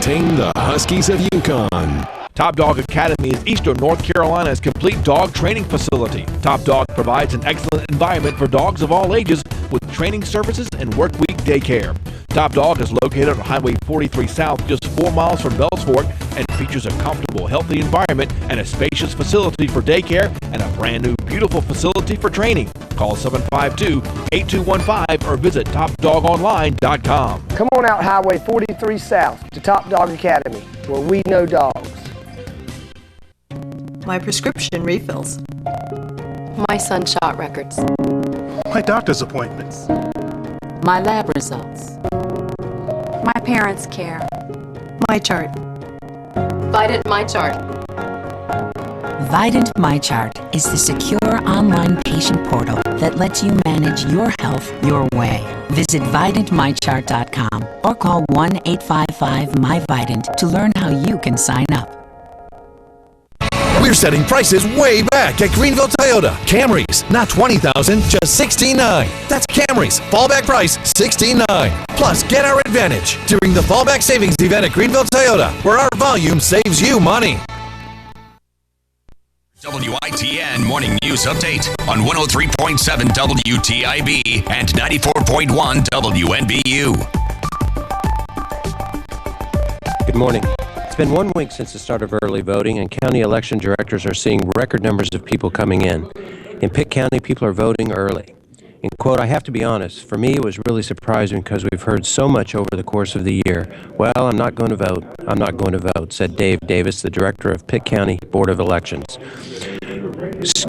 Protecting the Huskies of Yukon. Top Dog Academy is Eastern North Carolina's complete dog training facility. Top Dog provides an excellent environment for dogs of all ages with training services and workweek daycare. Top Dog is located on Highway 43 South, just 4 miles from Bells Fork, and features a comfortable, healthy environment and a spacious facility for daycare and a brand new, beautiful facility for training. Call 752-8215 or visit topdogonline.com. Come on out Highway 43 South to Top Dog Academy, where we know dogs. My prescription refills. My sunshot records. My doctor's appointments. My lab results. My parents' care. My chart. Vidant My Chart. Vidant My Chart is the secure online patient portal that lets you manage your health your way. Visit VidantMyChart.com or call 1-855-MY-VIDANT to learn how you can sign up. We're setting prices way back at Greenville Toyota. Camrys, not $20,000, just $16,900. That's Camrys. Fallback price, $16,900. Plus, get our advantage during the Fallback Savings Event at Greenville Toyota, where our volume saves you money. WITN Morning News Update on 103.7 WTIB and 94.1 WNBU. Good morning. It's been 1 week since the start of early voting, and county election directors are seeing record numbers of people coming in. In Pitt County, people are voting early. In quote, I have to be honest, for me it was really surprising because we've heard so much over the course of the year. Well, I'm not going to vote. I'm not going to vote, said Dave Davis, the director of Pitt County Board of Elections.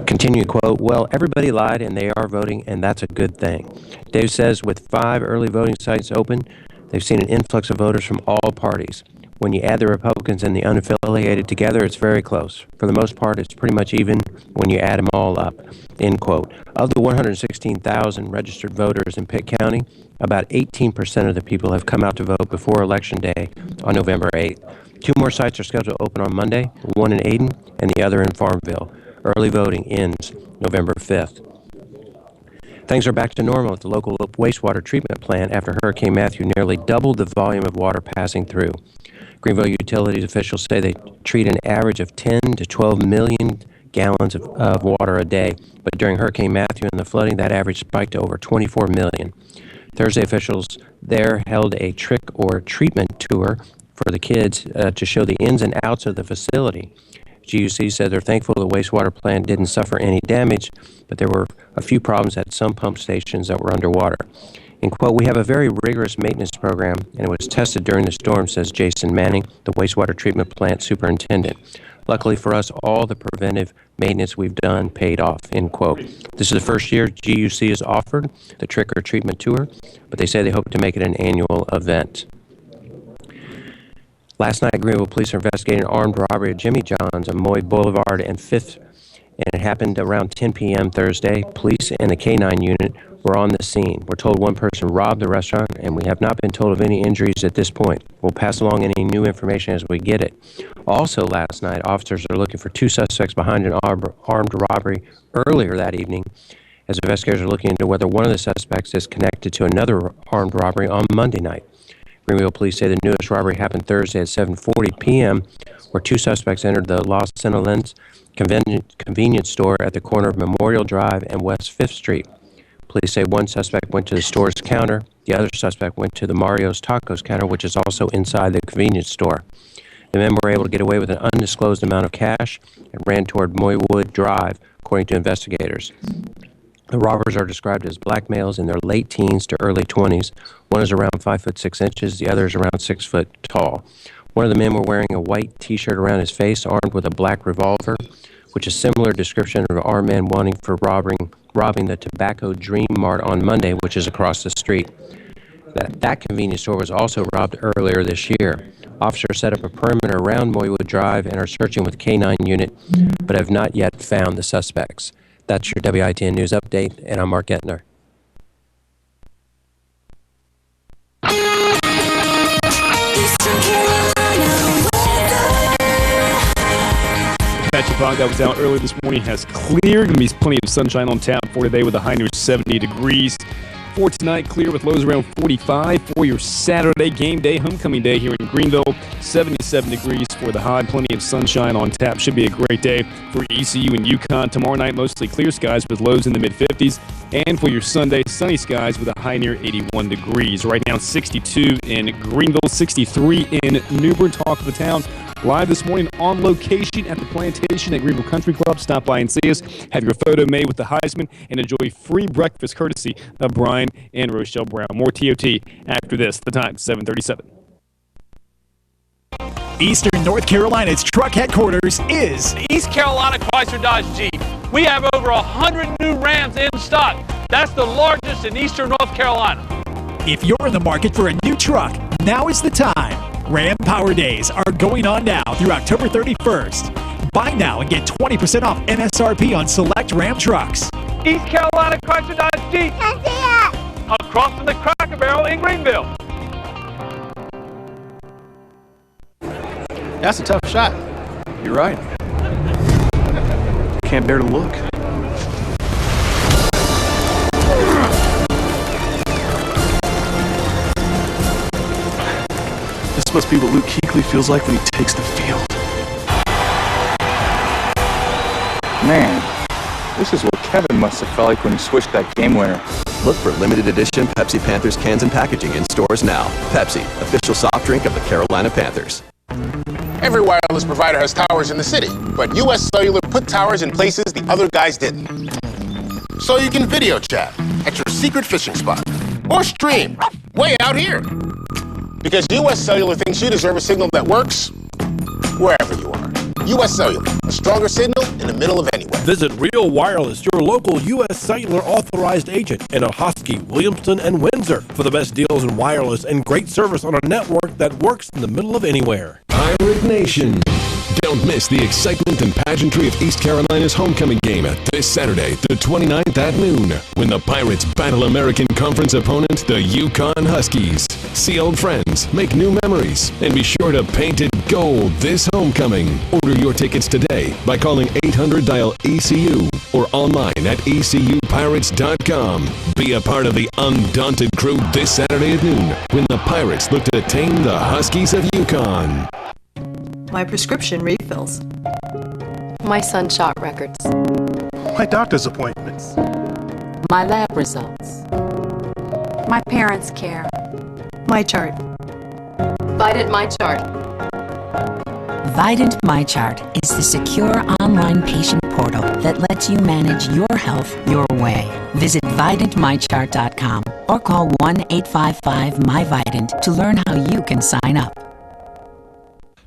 Continuing quote, well, everybody lied and they are voting, and that's a good thing. Dave says with 5 early voting sites open, they've seen an influx of voters from all parties. When you add the Republicans and the unaffiliated together, it's very close. For the most part, it's pretty much even when you add them all up, end quote. Of the 116,000 registered voters in Pitt County, about 18% of the people have come out to vote before Election Day on November 8th. 2 more sites are scheduled to open on Monday, one in Ayden and the other in Farmville. Early voting ends November 5th. Things are back to normal at the local wastewater treatment plant after Hurricane Matthew nearly doubled the volume of water passing through. Greenville Utilities officials say they treat an average of 10 to 12 million gallons of water a day, but during Hurricane Matthew and the flooding, that average spiked to over 24 million. Thursday, officials there held a trick or treatment tour for the kids to show the ins and outs of the facility. GUC said they're thankful the wastewater plant didn't suffer any damage, but there were a few problems at some pump stations that were underwater. In quote, we have a very rigorous maintenance program, and it was tested during the storm, says Jason Manning, the wastewater treatment plant superintendent. Luckily for us, all the preventive maintenance we've done paid off, end quote. This is the first year GUC has offered the trick or treatment tour, but they say they hope to make it an annual event. Last night, Greenville police are investigating an armed robbery at Jimmy John's on Moy Boulevard and 5th, and it happened around 10 p.m. Thursday. Police and the K-9 unit were on the scene. We're told one person robbed the restaurant, and we have not been told of any injuries at this point. We'll pass along any new information as we get it. Also last night, officers are looking for 2 suspects behind an armed robbery earlier that evening, as investigators are looking into whether one of the suspects is connected to another armed robbery on Monday night. Greenville police say the newest robbery happened Thursday at 7:40 p.m., where 2 suspects entered the Los Senolens convenience store at the corner of Memorial Drive and West 5th Street. Police say one suspect went to the store's counter. The other suspect went to the Mario's Tacos counter, which is also inside the convenience store. The men were able to get away with an undisclosed amount of cash and ran toward Moywood Drive, according to investigators. The robbers are described as black males in their late teens to early 20s. One is around 5 foot 6 inches. The other is around 6 foot tall. One of the men were wearing a white T-shirt around his face, armed with a black revolver, which is a similar description of our man wanting for robbing the Tobacco Dream Mart on Monday, which is across the street. That convenience store was also robbed earlier this year. Officers set up a perimeter around Moywood Drive and are searching with K-9 unit, but have not yet found the suspects. That's your WITN News Update, and I'm Mark Ettner. Patchy fog that was out earlier this morning has cleared. Going to be plenty of sunshine on tap for today with a high near 70 degrees. for tonight, clear with lows around 45 for your Saturday game day, homecoming day here in Greenville. 77 degrees for the high, plenty of sunshine on tap. Should be a great day for ECU and UConn. Tomorrow night, mostly clear skies with lows in the mid-50s. And for your Sunday, sunny skies with a high near 81 degrees. Right now, 62 in Greenville, 63 in New Bern. Talk of the town. Live this morning on location at the Plantation at Greenville Country Club. Stop by and see us. Have your photo made with the Heisman and enjoy free breakfast courtesy of Brian and Rochelle Brown. More TOT after this. The time, 7:37. Eastern North Carolina's truck headquarters is East Carolina Chrysler Dodge Jeep. We have over 100 new Rams in stock. That's the largest in Eastern North Carolina. If you're in the market for a new truck, now is the time. Ram Power Days are going on now through October 31st. Buy now and get 20% off MSRP on select Ram trucks. East Carolina Chrysler Dodge Jeep. Across from the Cracker Barrel in Greenville. That's a tough shot. You're right. Can't bear to look. This must be what Luke Kuechly feels like when he takes the field. Man, this is what Kevin must have felt like when he switched that game winner. Look for limited edition Pepsi Panthers cans and packaging in stores now. Pepsi, official soft drink of the Carolina Panthers. Every wireless provider has towers in the city, but US Cellular put towers in places the other guys didn't. So you can video chat at your secret fishing spot or stream way out here. Because US Cellular thinks you deserve a signal that works wherever you are. US Cellular, a stronger signal in the middle of anywhere. Visit Real Wireless, your local US Cellular authorized agent in Ahoskie, Williamston, and Windsor for the best deals in wireless and great service on a network that works in the middle of anywhere. Pirate Nation. Don't miss the excitement and pageantry of East Carolina's homecoming game this Saturday, the 29th at noon, when the Pirates battle American Conference opponent, the UConn Huskies. See old friends, make new memories, and be sure to paint it gold this homecoming. Order your tickets today by calling 800-DIAL-ECU or online at ecupirates.com. Be a part of the undaunted crew this Saturday at noon when the Pirates look to tame the Huskies of UConn. My prescription refills. My sunshot records. My doctor's appointments. My lab results. My parents' care. My chart. Vidant My Chart. Vidant My Chart is the secure online patient portal that lets you manage your health your way. Visit VidantMyChart.com or call 1-855-MyVidant to learn how you can sign up.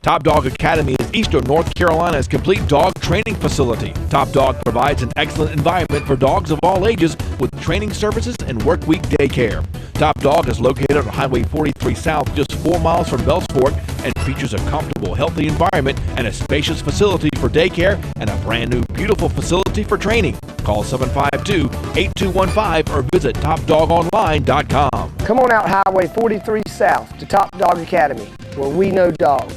Top Dog Academy is Eastern North Carolina's complete dog training facility. Top Dog provides an excellent environment for dogs of all ages with training services and work week daycare. Top Dog is located on Highway 43 South, just 4 miles from Bells Fork, and features a comfortable, healthy environment and a spacious facility for daycare and a brand new, beautiful facility for training. Call 752-8215 or visit TopDogOnline.com. Come on out Highway 43 South to Top Dog Academy, where we know dogs.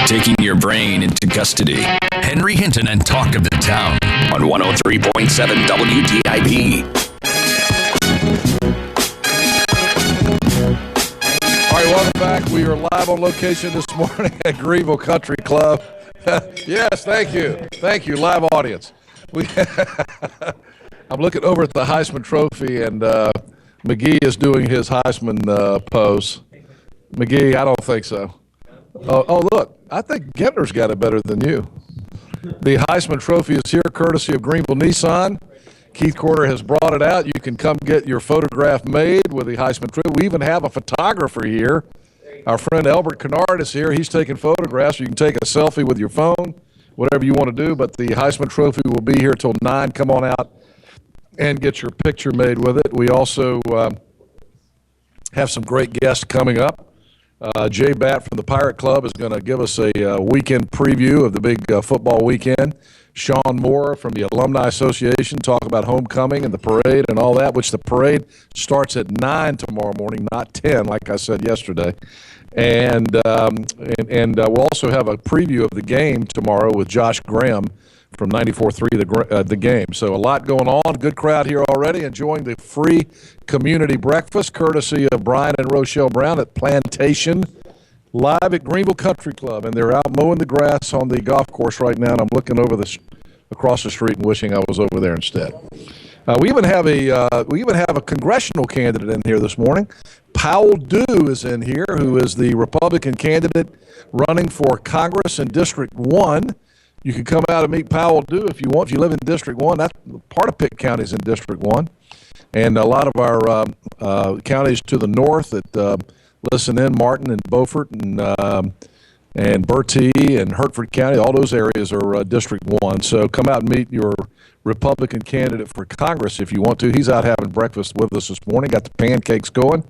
Taking your brain into custody. Henry Hinton and Talk of the Town on 103.7 WTIB. All right, welcome back. We are live on location this morning at Greenville Country Club. Yes, thank you. Thank you, live audience. I'm looking over at the Heisman Trophy, and McGee is doing his Heisman pose. McGee, I don't think so. Oh, look, I think Gentner's got it better than you. The Heisman Trophy is here courtesy of Greenville Nissan. Keith Corder has brought it out. You can come get your photograph made with the Heisman Trophy. We even have a photographer here. Our friend Albert Kennard is here. He's taking photographs. You can take a selfie with your phone, whatever you want to do, but the Heisman Trophy will be here till 9. Come on out and get your picture made with it. We also have some great guests coming up. Jay Batt from the Pirate Club is going to give us a weekend preview of the big football weekend. Sean Moore from the Alumni Association talk about homecoming and the parade and all that, which the parade starts at 9 tomorrow morning, not 10, like I said yesterday. And we'll also have a preview of the game tomorrow with Josh Graham from 94.3 the game. So a lot going on. Good crowd here already enjoying the free community breakfast courtesy of Brian and Rochelle Brown at Plantation live at Greenville Country Club. And they're out mowing the grass on the golf course right now. And I'm looking over across the street and wishing I was over there instead. We even have a congressional candidate in here this morning. Powell Dew is in here, who is the Republican candidate running for Congress in District 1. You can come out and meet Powell Dew if you want. If you live in District 1, that's part of Pitt County is in District 1. And a lot of our counties to the north that listen in, Martin and Beaufort and Bertie and Hertford County, all those areas are District 1. So come out and meet your Republican candidate for Congress if you want to. He's out having breakfast with us this morning, got the pancakes going,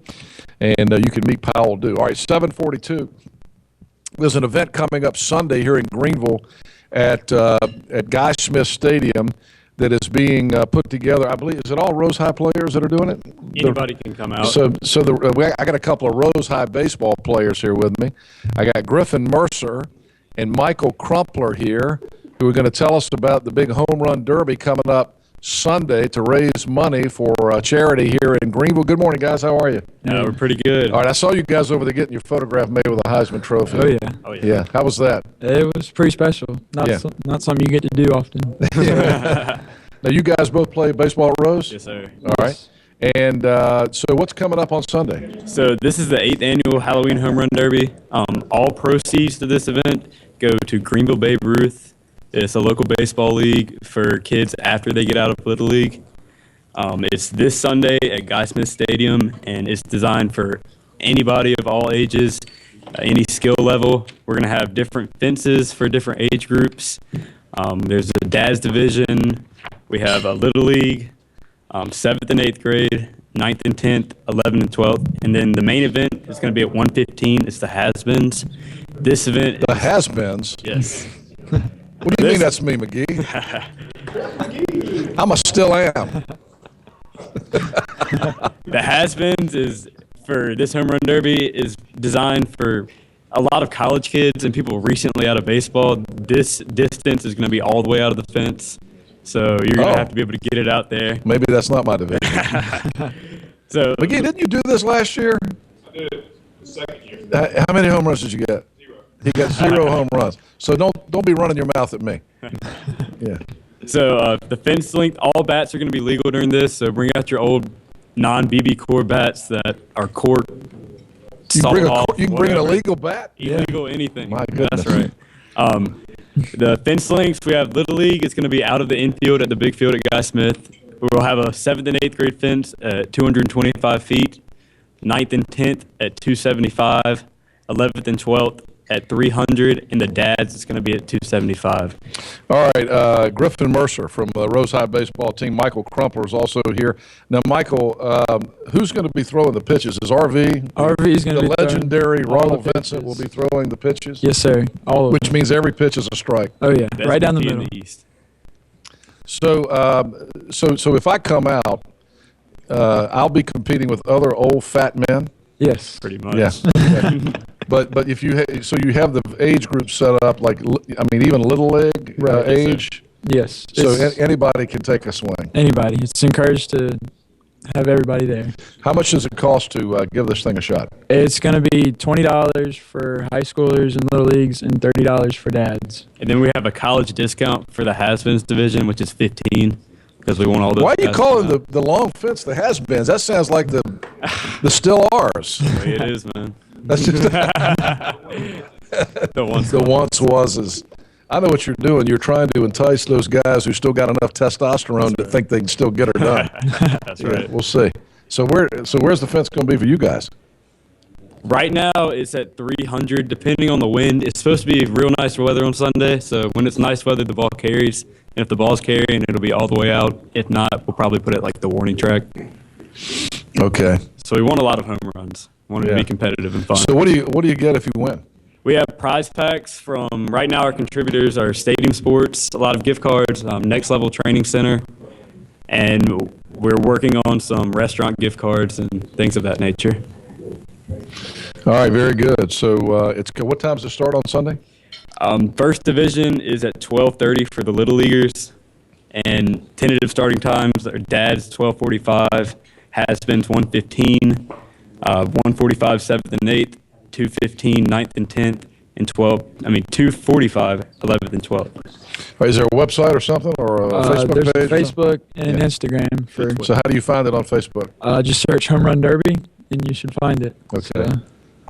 and you can meet Powell Dew. All right, 7:42. There's an event coming up Sunday here in Greenville at Guy Smith Stadium that is being put together. I believe, is it all Rose High players that are doing it? Anybody can come out. I got a couple of Rose High baseball players here with me. I got Griffin Mercer and Michael Crumpler here, who are going to tell us about the big home run derby coming up Sunday to raise money for a charity here in Greenville. Good morning, guys. How are you? Yeah, we're pretty good. All right, I saw you guys over there getting your photograph made with a Heisman Trophy. Oh, yeah. Yeah, how was that? It was pretty special. Not something you get to do often. Now, you guys both play baseball at Rose? Yes, sir. All right. And so what's coming up on Sunday? So this is the 8th annual Halloween Home Run Derby. All proceeds to this event go to Greenville Babe Ruth. It's a local baseball league for kids after they get out of Little League. It's this Sunday at Guy Smith Stadium, and it's designed for anybody of all ages, any skill level. We're going to have different fences for different age groups. There's a dad's division. We have a Little League, 7th and 8th grade, 9th and 10th, 11th and 12th. And then the main event is going to be at 1:15. It's the Has-Beens. This event The Has-Beens? Yes. What do you mean that's me, McGee? I'm a still am. The Has-Beens is, for this home run derby, is designed for a lot of college kids and people recently out of baseball. This distance is going to be all the way out of the fence. So you're going to have to be able to get it out there. Maybe that's not my division. So McGee, didn't you do this last year? I did the second year. How many home runs did you get? 0. He got 0 home runs. So don't be running your mouth at me. Yeah. So the fence length, all bats are going to be legal during this. So bring out your old non-BB core bats that are court. You can bring an illegal bat? Illegal anything. My goodness. That's right. The fence lengths, we have Little League. It's going to be out of the infield at the big field at Guy Smith. We'll have a 7th and 8th grade fence at 225 feet, 9th and 10th at 275, 11th and 12th at 300, and the dads is going to be at 275. All right, Griffin Mercer from the Rose High baseball team. Michael Crumpler is also here. Now, Michael, who's going to be throwing the pitches? Is RV? RV is going to be the legendary Ronald the Vincent will be throwing the pitches? Yes, sir. All of Which means every pitch is a strike. Oh, yeah. That's right down the in middle. East. So, so if I come out, I'll be competing with other old fat men. Yes. Pretty much. Yeah. But if you you have the age group set up like even Little League age. Yes. So anybody can take a swing. Anybody. It's encouraged to have everybody there. How much does it cost to give this thing a shot? It's going to be $20 for high schoolers and little leagues and $30 for dads. And then we have a college discount for the Has-Beens division, which is $15. Because we want all those. Why are you calling the long fence the Has-Beens? That sounds like the still ours. The way it is, man. That's just the once was. I know what you're doing. You're trying to entice those guys who still got enough testosterone to think they can still get her done. That's right. We'll see. So where's the fence going to be for you guys? Right now it's at 300, depending on the wind. It's supposed to be real nice weather on Sunday, so when it's nice weather, the ball carries. And if the ball's carrying, it'll be all the way out. If not, we'll probably put it like the warning track. Okay. So we want a lot of home runs. We want it to be competitive and fun. So what do you get if you win? We have prize packs from, right now our contributors are Stadium Sports, a lot of gift cards, Next Level Training Center, and we're working on some restaurant gift cards and things of that nature. All right, very good. So what time does it start on Sunday? First division is at 12:30 for the Little Leaguers, and tentative starting times are Dad's 12:45, Has-Been's 1:15, 1:45 7th and 8th, 2:15 9th and 10th, and 2:45 11th and 12th. Is there a website or something, or a Facebook there's page? Facebook and Instagram. So how do you find it on Facebook? Just search Home Run Derby, and you should find it. Okay.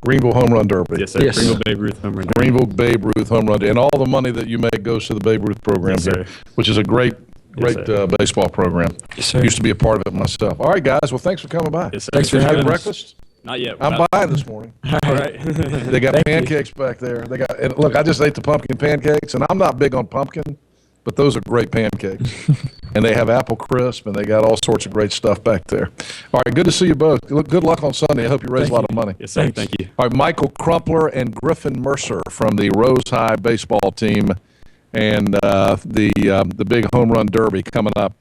Greenville Home Run Derby. Yes, sir. Yes. Greenville Babe Ruth Home Run Derby. Greenville Babe Ruth Home Run Derby. And all the money that you make goes to the Babe Ruth program Yes, here, sir. which is a great baseball program. Yes, sir. Used to be a part of it myself. All right, guys. Well, thanks for coming by. Yes, sir. Thanks for Did you having get us. breakfast? Not yet. I'm buying this morning. All right. They got Thank pancakes back there. And look, I just ate the pumpkin pancakes, and I'm not big on pumpkin, but those are great pancakes. And they have apple crisp, and they got all sorts of great stuff back there. All right, good to see you both. Good luck on Sunday. I hope you raise a lot of money. Yes, sir. Thank you. All right, Michael Crumpler and Griffin Mercer from the Rose High baseball team, and the big home run derby coming up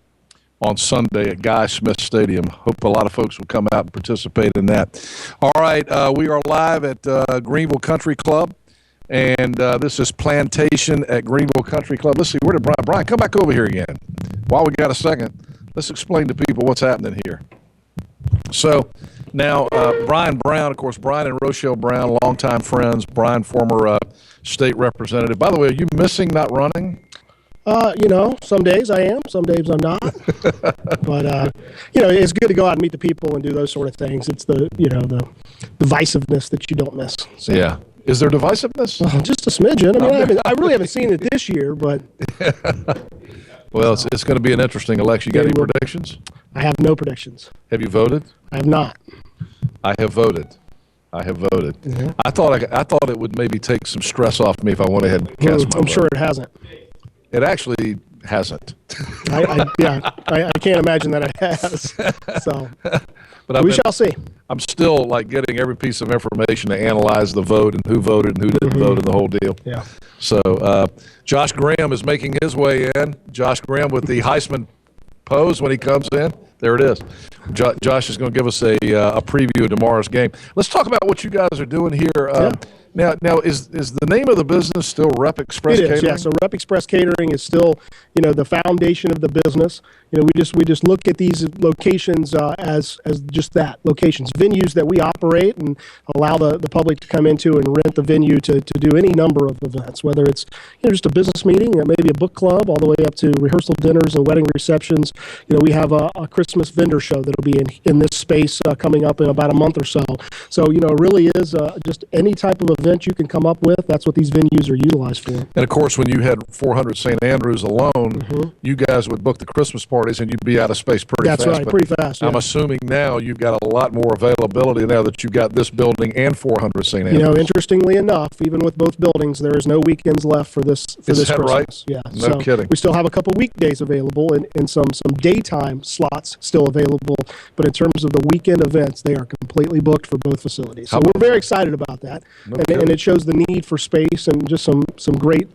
on Sunday at Guy Smith Stadium. Hope a lot of folks will come out and participate in that. All right, we are live at Greenville Country Club, and this is Plantation at Greenville Country Club. Let's see, where did Brian? Brian, come back over here again. While we got a second, let's explain to people what's happening here. So now, Brian Brown, of course, Brian and Rochelle Brown, longtime friends. Brian, former state representative. By the way, are you missing not running? Some days I am, some days I'm not. But it's good to go out and meet the people and do those sort of things. It's the divisiveness that you don't miss. So. Yeah. Is there divisiveness? Just a smidgen. I mean, I really haven't seen it this year, but. Well, it's going to be an interesting election. You got any predictions? I have no predictions. Have you voted? I have not. I have voted. Mm-hmm. I thought it would maybe take some stress off me if I went ahead and cast my vote. I'm sure it hasn't. It actually hasn't. I can't imagine that it has. So, but we shall see. I'm still getting every piece of information to analyze the vote and who voted and who didn't vote and the whole deal. Yeah. So Josh Graham is making his way in. Josh Graham with the Heisman pose when he comes in. There it is. Josh is going to give us a preview of tomorrow's game. Let's talk about what you guys are doing here. Now is the name of the business still Rep Express Catering? It is, yeah. So Rep Express Catering is still, the foundation of the business. We just look at these locations as just that, locations, venues that we operate and allow the public to come into and rent the venue to do any number of events, whether it's just a business meeting, maybe a book club, all the way up to rehearsal dinners and wedding receptions. We have a Christmas vendor show that'll be in this space coming up in about a month or so. So it really is just any type of event you can come up with. That's what these venues are utilized for. And of course, when you had 400 St. Andrews alone, you guys would book the Christmas parties and you'd be out of space pretty fast. That's right, pretty fast. Yeah. I'm assuming now you've got a lot more availability now that you've got this building and 400 St. Andrews. Interestingly enough, even with both buildings, there is no weekends left for this Christmas. Right? Yeah. No kidding. We still have a couple weekdays available and some daytime slots still available, but in terms of the weekend events, they are completely booked for both facilities. So we're very excited about that, and it shows the need for space and just some great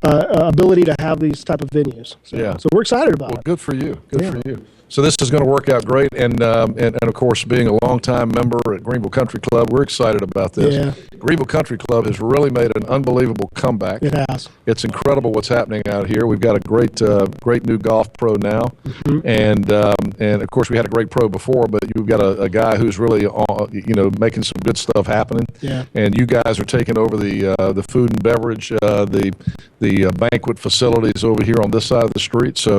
ability to have these type of venues. So we're excited about it. Good for you. Good for you. So this is going to work out great, and of course, being a longtime member at Greenville Country Club, we're excited about this. Yeah. Greenville Country Club has really made an unbelievable comeback. It has. It's incredible what's happening out here. We've got a great new golf pro now, and of course, we had a great pro before, but you've got a guy who's really making some good stuff happening. Yeah. And you guys are taking over the food and beverage, the banquet facilities over here on this side of the street. So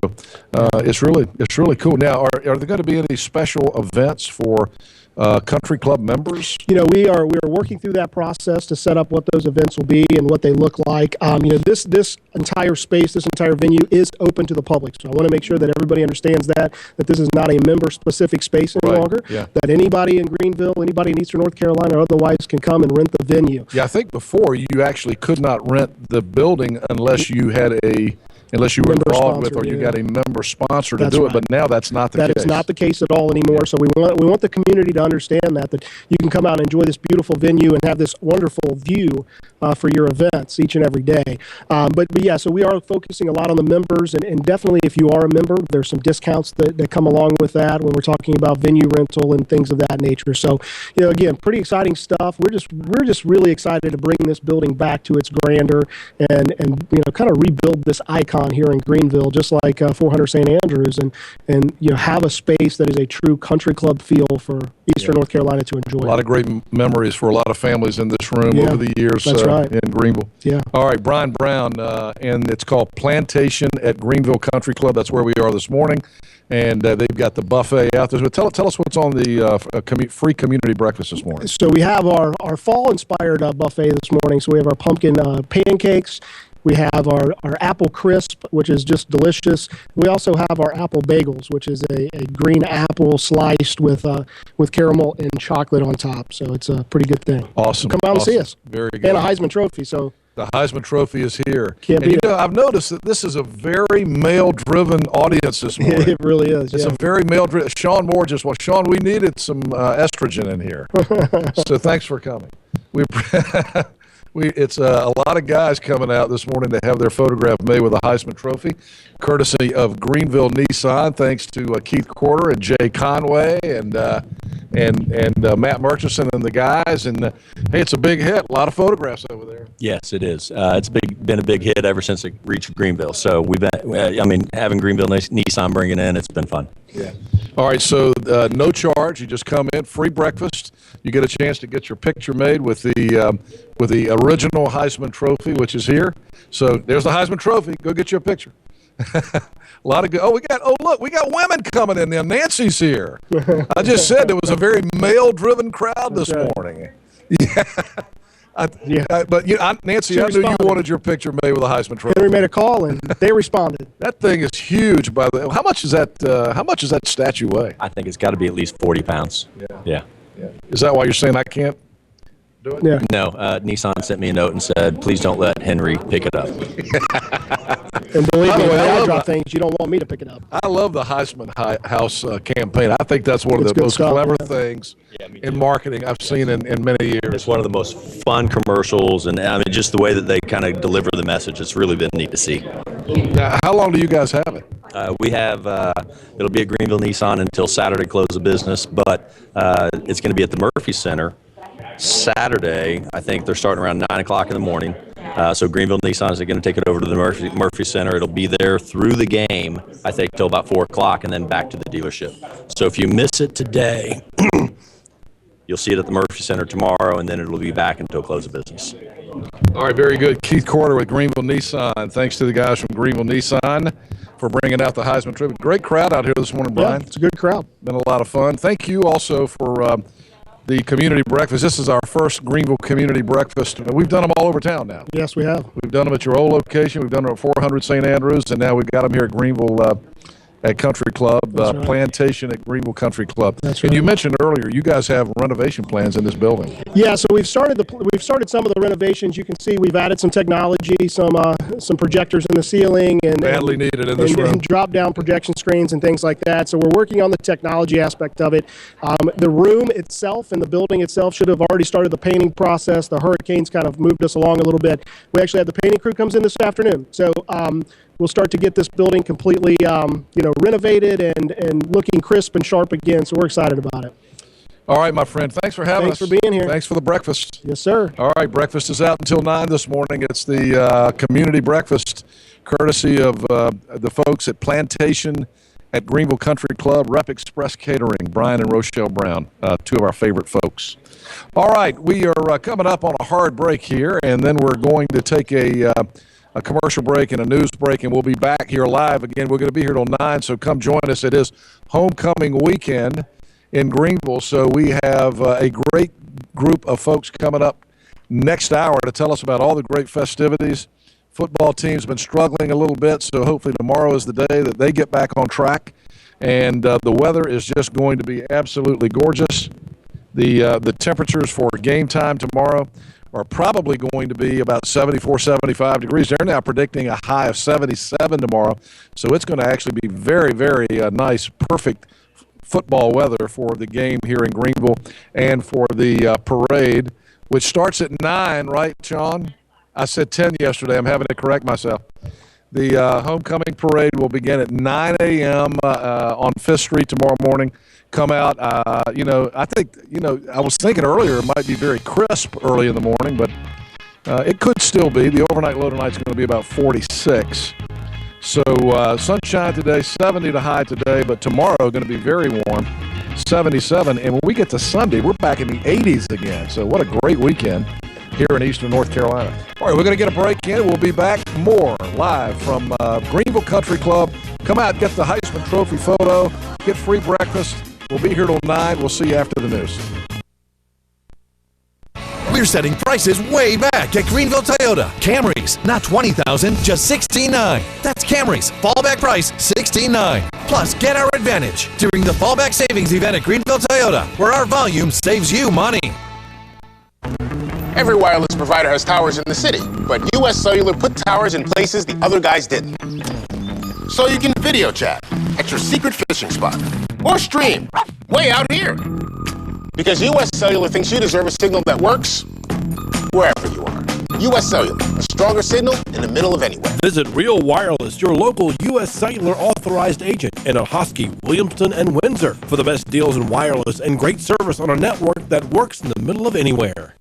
it's really cool. Now, are there going to be any special events for country club members? We are working through that process to set up what those events will be and what they look like. This entire space, this entire venue is open to the public. So I want to make sure that everybody understands that this is not a member-specific space any longer. Yeah. That anybody in Greenville, anybody in Eastern North Carolina, or otherwise can come and rent the venue. Yeah, I think before you actually could not rent the building unless you had a unless you were Member involved with or sponsor, you yeah. got a member sponsor to That's do right. it. But now that's not the case. That is not the case at all anymore. So we want the community to understand that you can come out and enjoy this beautiful venue and have this wonderful view for your events each and every day. But yeah, so we are focusing a lot on the members, and definitely if you are a member, there's some discounts that come along with that when we're talking about venue rental and things of that nature. So, again, pretty exciting stuff. We're just really excited to bring this building back to its grandeur and kind of rebuild this icon here in Greenville, just like 400 St. Andrews, and have a space that is a true country club feel for Eastern North Carolina to enjoy. A lot of great memories for a lot of families in this room over the years. That's right. In Greenville. Yeah. All right, Brian Brown, and it's called Plantation at Greenville Country Club. That's where we are this morning, and they've got the buffet out there. So tell us what's on the free community breakfast this morning. So we have our fall-inspired buffet this morning. So we have our pumpkin pancakes. We have our apple crisp, which is just delicious. We also have our apple bagels, which is a green apple sliced with caramel and chocolate on top. So it's a pretty good thing. Awesome. Come out and see us. Very good. And a Heisman Trophy. So the Heisman Trophy is here. Can't and beat it. I've noticed that this is a very male-driven audience this morning. It really is. It's a very male-driven. Sean Moore Sean, we needed some estrogen in here. So thanks for coming. It's a lot of guys coming out this morning to have their photograph made with a Heisman Trophy, courtesy of Greenville Nissan. Thanks to Keith Corder and Jay Conway and Matt Murchison and the guys. And hey, it's a big hit. A lot of photographs over there. Yes, it is. It's been a big hit ever since it reached Greenville. So we've been, having Greenville Nissan bring it in, it's been fun. Yeah. All right, so no charge. You just come in, free breakfast. You get a chance to get your picture made with the original Heisman Trophy, which is here. So there's the Heisman Trophy. Go get you a picture. A lot of good. Look, we got women coming in there. Nancy's here. I just said there was a very male-driven crowd this morning. Yeah. But Nancy, I knew you wanted your picture made with a Heisman Trophy. Henry made a call and they responded. That thing is huge. By the way, how much is that? How much does that statue weigh? I think it's got to be at least 40 pounds. Yeah. Is that why you're saying I can't do it? Yeah. No, Nissan sent me a note and said, please don't let Henry pick it up. And believe By the me, way, when I I love drop things, you don't want me to pick it up. I love the Heisman House campaign. I think that's one of the most clever things in marketing I've seen in many years. It's one of the most fun commercials, and I mean, just the way that they kind of deliver the message. It's really been neat to see. Now, how long do you guys have it? We have, it'll be at Greenville Nissan until Saturday close of business, but it's going to be at the Murphy Center Saturday. I think they're starting around 9 o'clock in the morning. So Greenville Nissan is going to take it over to the Murphy Center. It'll be there through the game, I think, till about 4 o'clock, and then back to the dealership. So if you miss it today, you'll see it at the Murphy Center tomorrow, and then it'll be back until close of business. All right, very good. Keith Corder with Greenville Nissan. Thanks to the guys from Greenville Nissan for bringing out the Heisman Trophy. Great crowd out here this morning, Brian. Yeah, it's a good crowd. Been a lot of fun. Thank you also for the community breakfast. This is our first Greenville community breakfast. We've done them all over town now. Yes, we have. We've done them at your old location. We've done them at 400 St. Andrews, and now we've got them here at Greenville at Country Club, right. Plantation at Greenville Country Club. That's And right. you mentioned earlier, you guys have renovation plans in this building. Yeah, so we've started some of the renovations. You can see we've added some technology, some projectors in the ceiling, and Badly needed in this room. and drop down projection screens and things like that. So we're working on the technology aspect of it. The room itself and the building itself should have already started the painting process. The hurricanes kind of moved us along a little bit. We actually had the painting crew comes in this afternoon. So we'll start to get this building completely renovated and looking crisp and sharp again. So we're excited about it. All right, my friend. Thanks for having us. Thanks for being here. Thanks for the breakfast. Yes, sir. All right, breakfast is out until 9 this morning. It's the community breakfast, courtesy of the folks at Plantation at Greenville Country Club, Rep Express Catering, Brian and Rochelle Brown, two of our favorite folks. All right, we are coming up on a hard break here, and then we're going to take a commercial break and a news break, and we'll be back here live again. We're going to be here till 9, so come join us. It is homecoming weekend in Greenville, so we have a great group of folks coming up next hour to tell us about all the great festivities. Football team's been struggling a little bit, so hopefully tomorrow is the day that they get back on track, and the weather is just going to be absolutely gorgeous. The temperatures for game time tomorrow are probably going to be about 74, 75 degrees. They're now predicting a high of 77 tomorrow. So it's going to actually be very, very nice, perfect football weather for the game here in Greenville and for the parade, which starts at 9, right, Sean? I said 10 yesterday. I'm having to correct myself. The homecoming parade will begin at 9 a.m. On 5th Street tomorrow morning. Come out. I think, I was thinking earlier it might be very crisp early in the morning, but it could still be. The overnight low tonight is going to be about 46. So sunshine today, 70 to high today, but tomorrow going to be very warm, 77. And when we get to Sunday, we're back in the 80s again. So what a great weekend here in Eastern North Carolina. All right, we're going to get a break in. We'll be back more live from Greenville Country Club. Come out, get the Heisman Trophy photo, get free breakfast. We'll be here till 9. We'll see you after the news. We're setting prices way back at Greenville Toyota. Camrys, not $20,000, just $16,900. That's Camrys. Fallback price, $16,900. Plus, get our advantage during the Fallback Savings event at Greenville Toyota, where our volume saves you money. Every wireless provider has towers in the city, but US Cellular put towers in places the other guys didn't. So you can video chat at your secret fishing spot or stream way out here. Because US Cellular thinks you deserve a signal that works wherever you are. US Cellular, a stronger signal in the middle of anywhere. Visit Real Wireless, your local US Cellular authorized agent in Ahoskie, Williamston, and Windsor for the best deals in wireless and great service on a network that works in the middle of anywhere.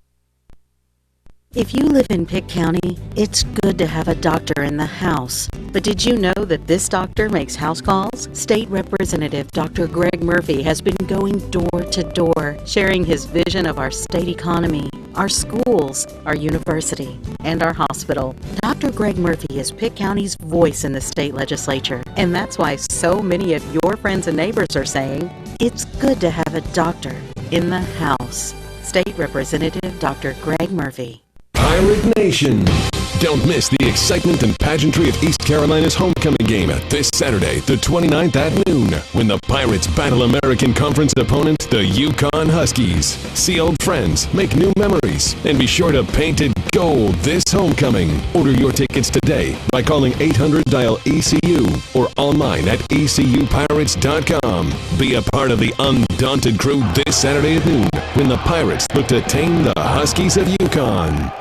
If you live in Pitt County, it's good to have a doctor in the house. But did you know that this doctor makes house calls? State Representative Dr. Greg Murphy has been going door to door, sharing his vision of our state economy, our schools, our university, and our hospital. Dr. Greg Murphy is Pitt County's voice in the state legislature, and that's why so many of your friends and neighbors are saying, it's good to have a doctor in the house. State Representative Dr. Greg Murphy. Pirate Nation. Don't miss the excitement and pageantry of East Carolina's homecoming game this Saturday, the 29th at noon, when the Pirates battle American Conference opponent, the UConn Huskies. See old friends, make new memories, and be sure to paint it gold this homecoming. Order your tickets today by calling 800-DIAL-ECU or online at ecupirates.com. Be a part of the undaunted crew this Saturday at noon, when the Pirates look to tame the Huskies of UConn.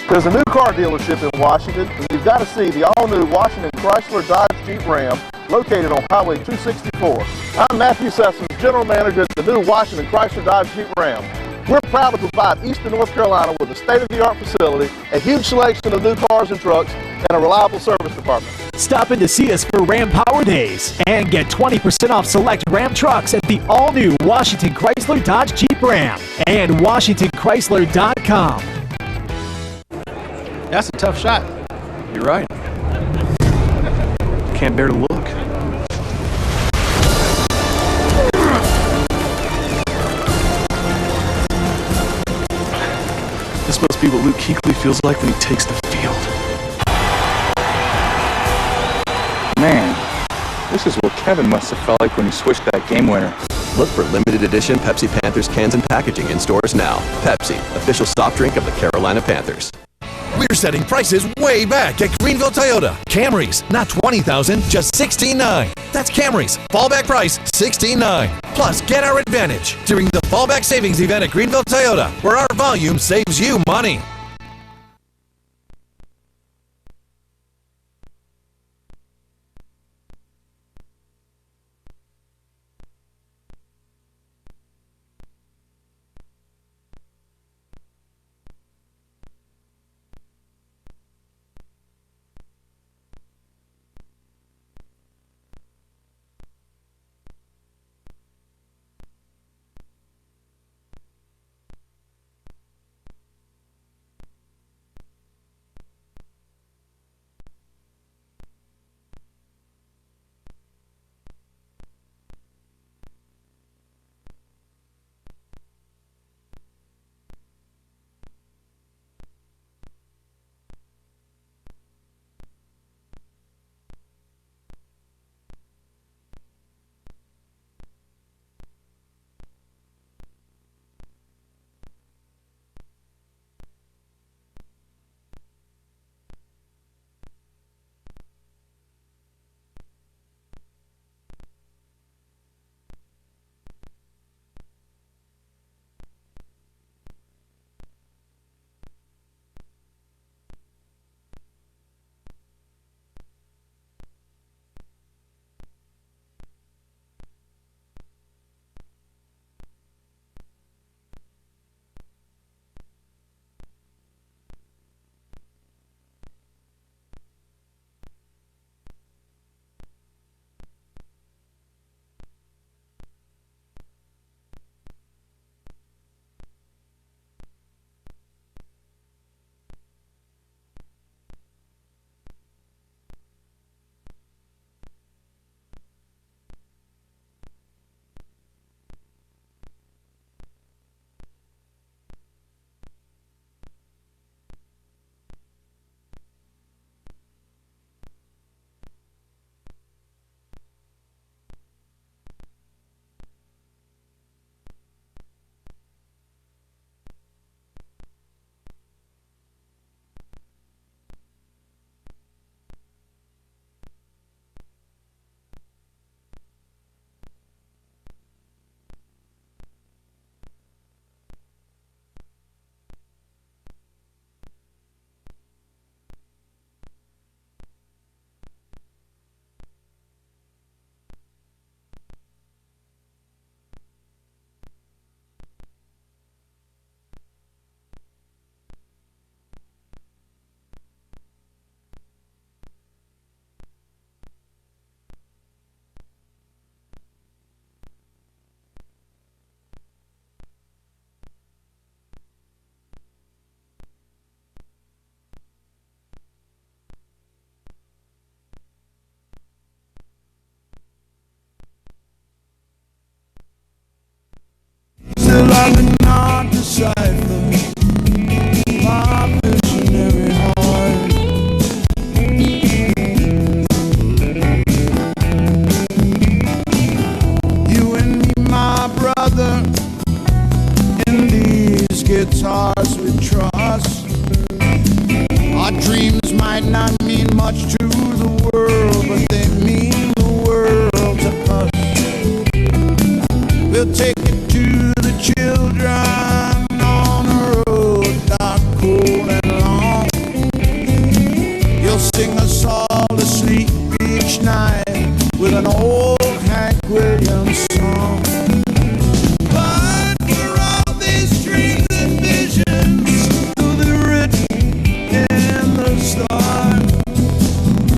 There's a new car dealership in Washington, and you've got to see the all-new Washington Chrysler Dodge Jeep Ram located on Highway 264. I'm Matthew Sessoms, General Manager at the new Washington Chrysler Dodge Jeep Ram. We're proud to provide Eastern North Carolina with a state-of-the-art facility, a huge selection of new cars and trucks, and a reliable service department. Stop in to see us for Ram Power Days and get 20% off select Ram trucks at the all-new Washington Chrysler Dodge Jeep Ram and WashingtonChrysler.com. That's a tough shot. You're right. Can't bear to look. This must be what Luke Kuechly feels like when he takes the field. Man, this is what Kevin must have felt like when he switched that game winner. Look for limited edition Pepsi Panthers cans and packaging in stores now. Pepsi, official soft drink of the Carolina Panthers. We're setting prices way back at Greenville Toyota. Camrys, not $20,000, just $16,900. That's Camrys. Fallback price, $16,900. Plus, get our advantage during the Fallback Savings event at Greenville Toyota, where our volume saves you money. stars with trust. Our dreams might not mean much to the world, but they mean the world to us. We'll take it to the children on a road dark, cold and long. You'll sing us all to sleep each night with an old Hank Williams song. But for all these dreams and visions, though they're written in the stars,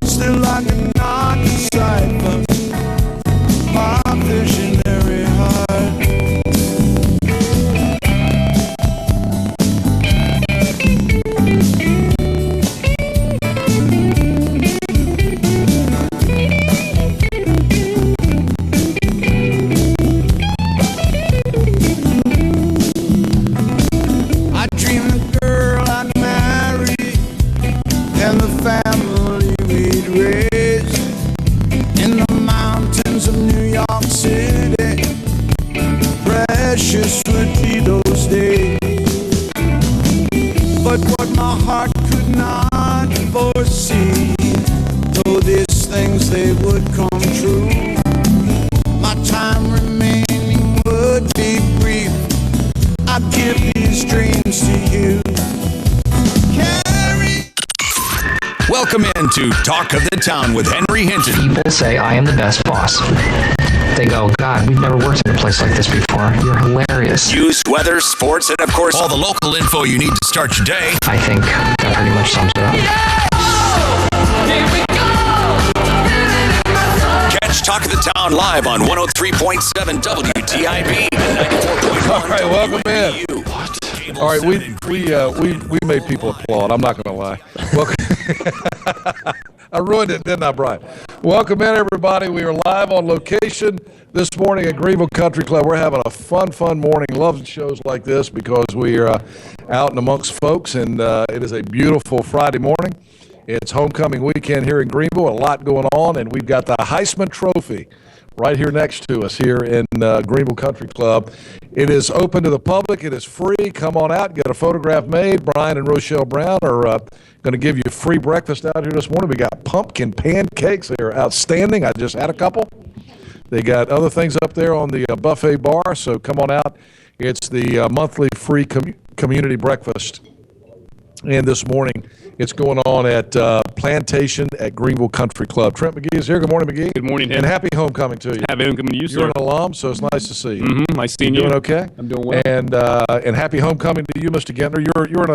still I cannot decipher my visionary heart. I dreamed the girl I'd marry and the family we'd raise in the mountains of New York City. Precious would be those days, but what my heart could not foresee, though these things they would come true, my time remaining would be brief. I give these dreams to you. Welcome into Talk of the Town with Henry Hinton. People say I am the best boss. They go, God, we've never worked in a place like this before. You're hilarious. News, weather, sports, and of course, all the local info you need to start your day. I think that pretty much sums it up. Catch Talk of the Town live on 103.7 WTIB and 94.1. All right, welcome in. All right, we made people applaud. I'm not going to lie. Welcome. I ruined it, didn't I, Brian? Welcome in, everybody. We are live on location this morning at Greenville Country Club. We're having a fun morning. Love shows like this because we are out and amongst folks, and it is a beautiful Friday morning. It's homecoming weekend here in Greenville, a lot going on, and we've got the Heisman Trophy right here next to us here in Greenville Country Club. It is open to the public. It is free. Come on out, get a photograph made. Brian and Rochelle Brown are going to give you free breakfast out here this morning. We got pumpkin pancakes. They are outstanding. I just had a couple. They got other things up there on the buffet bar, so come on out. It's the monthly free community breakfast. And this morning, it's going on at Plantation at Greenville Country Club. Trent McGee is here. Good morning, McGee. Good morning, and happy homecoming to you. Happy homecoming to you, sir. You're an alum, so it's nice to see you. Mm-hmm. Nice seeing you. Doing okay? I'm doing well. And happy homecoming to you, Mr. Gentner.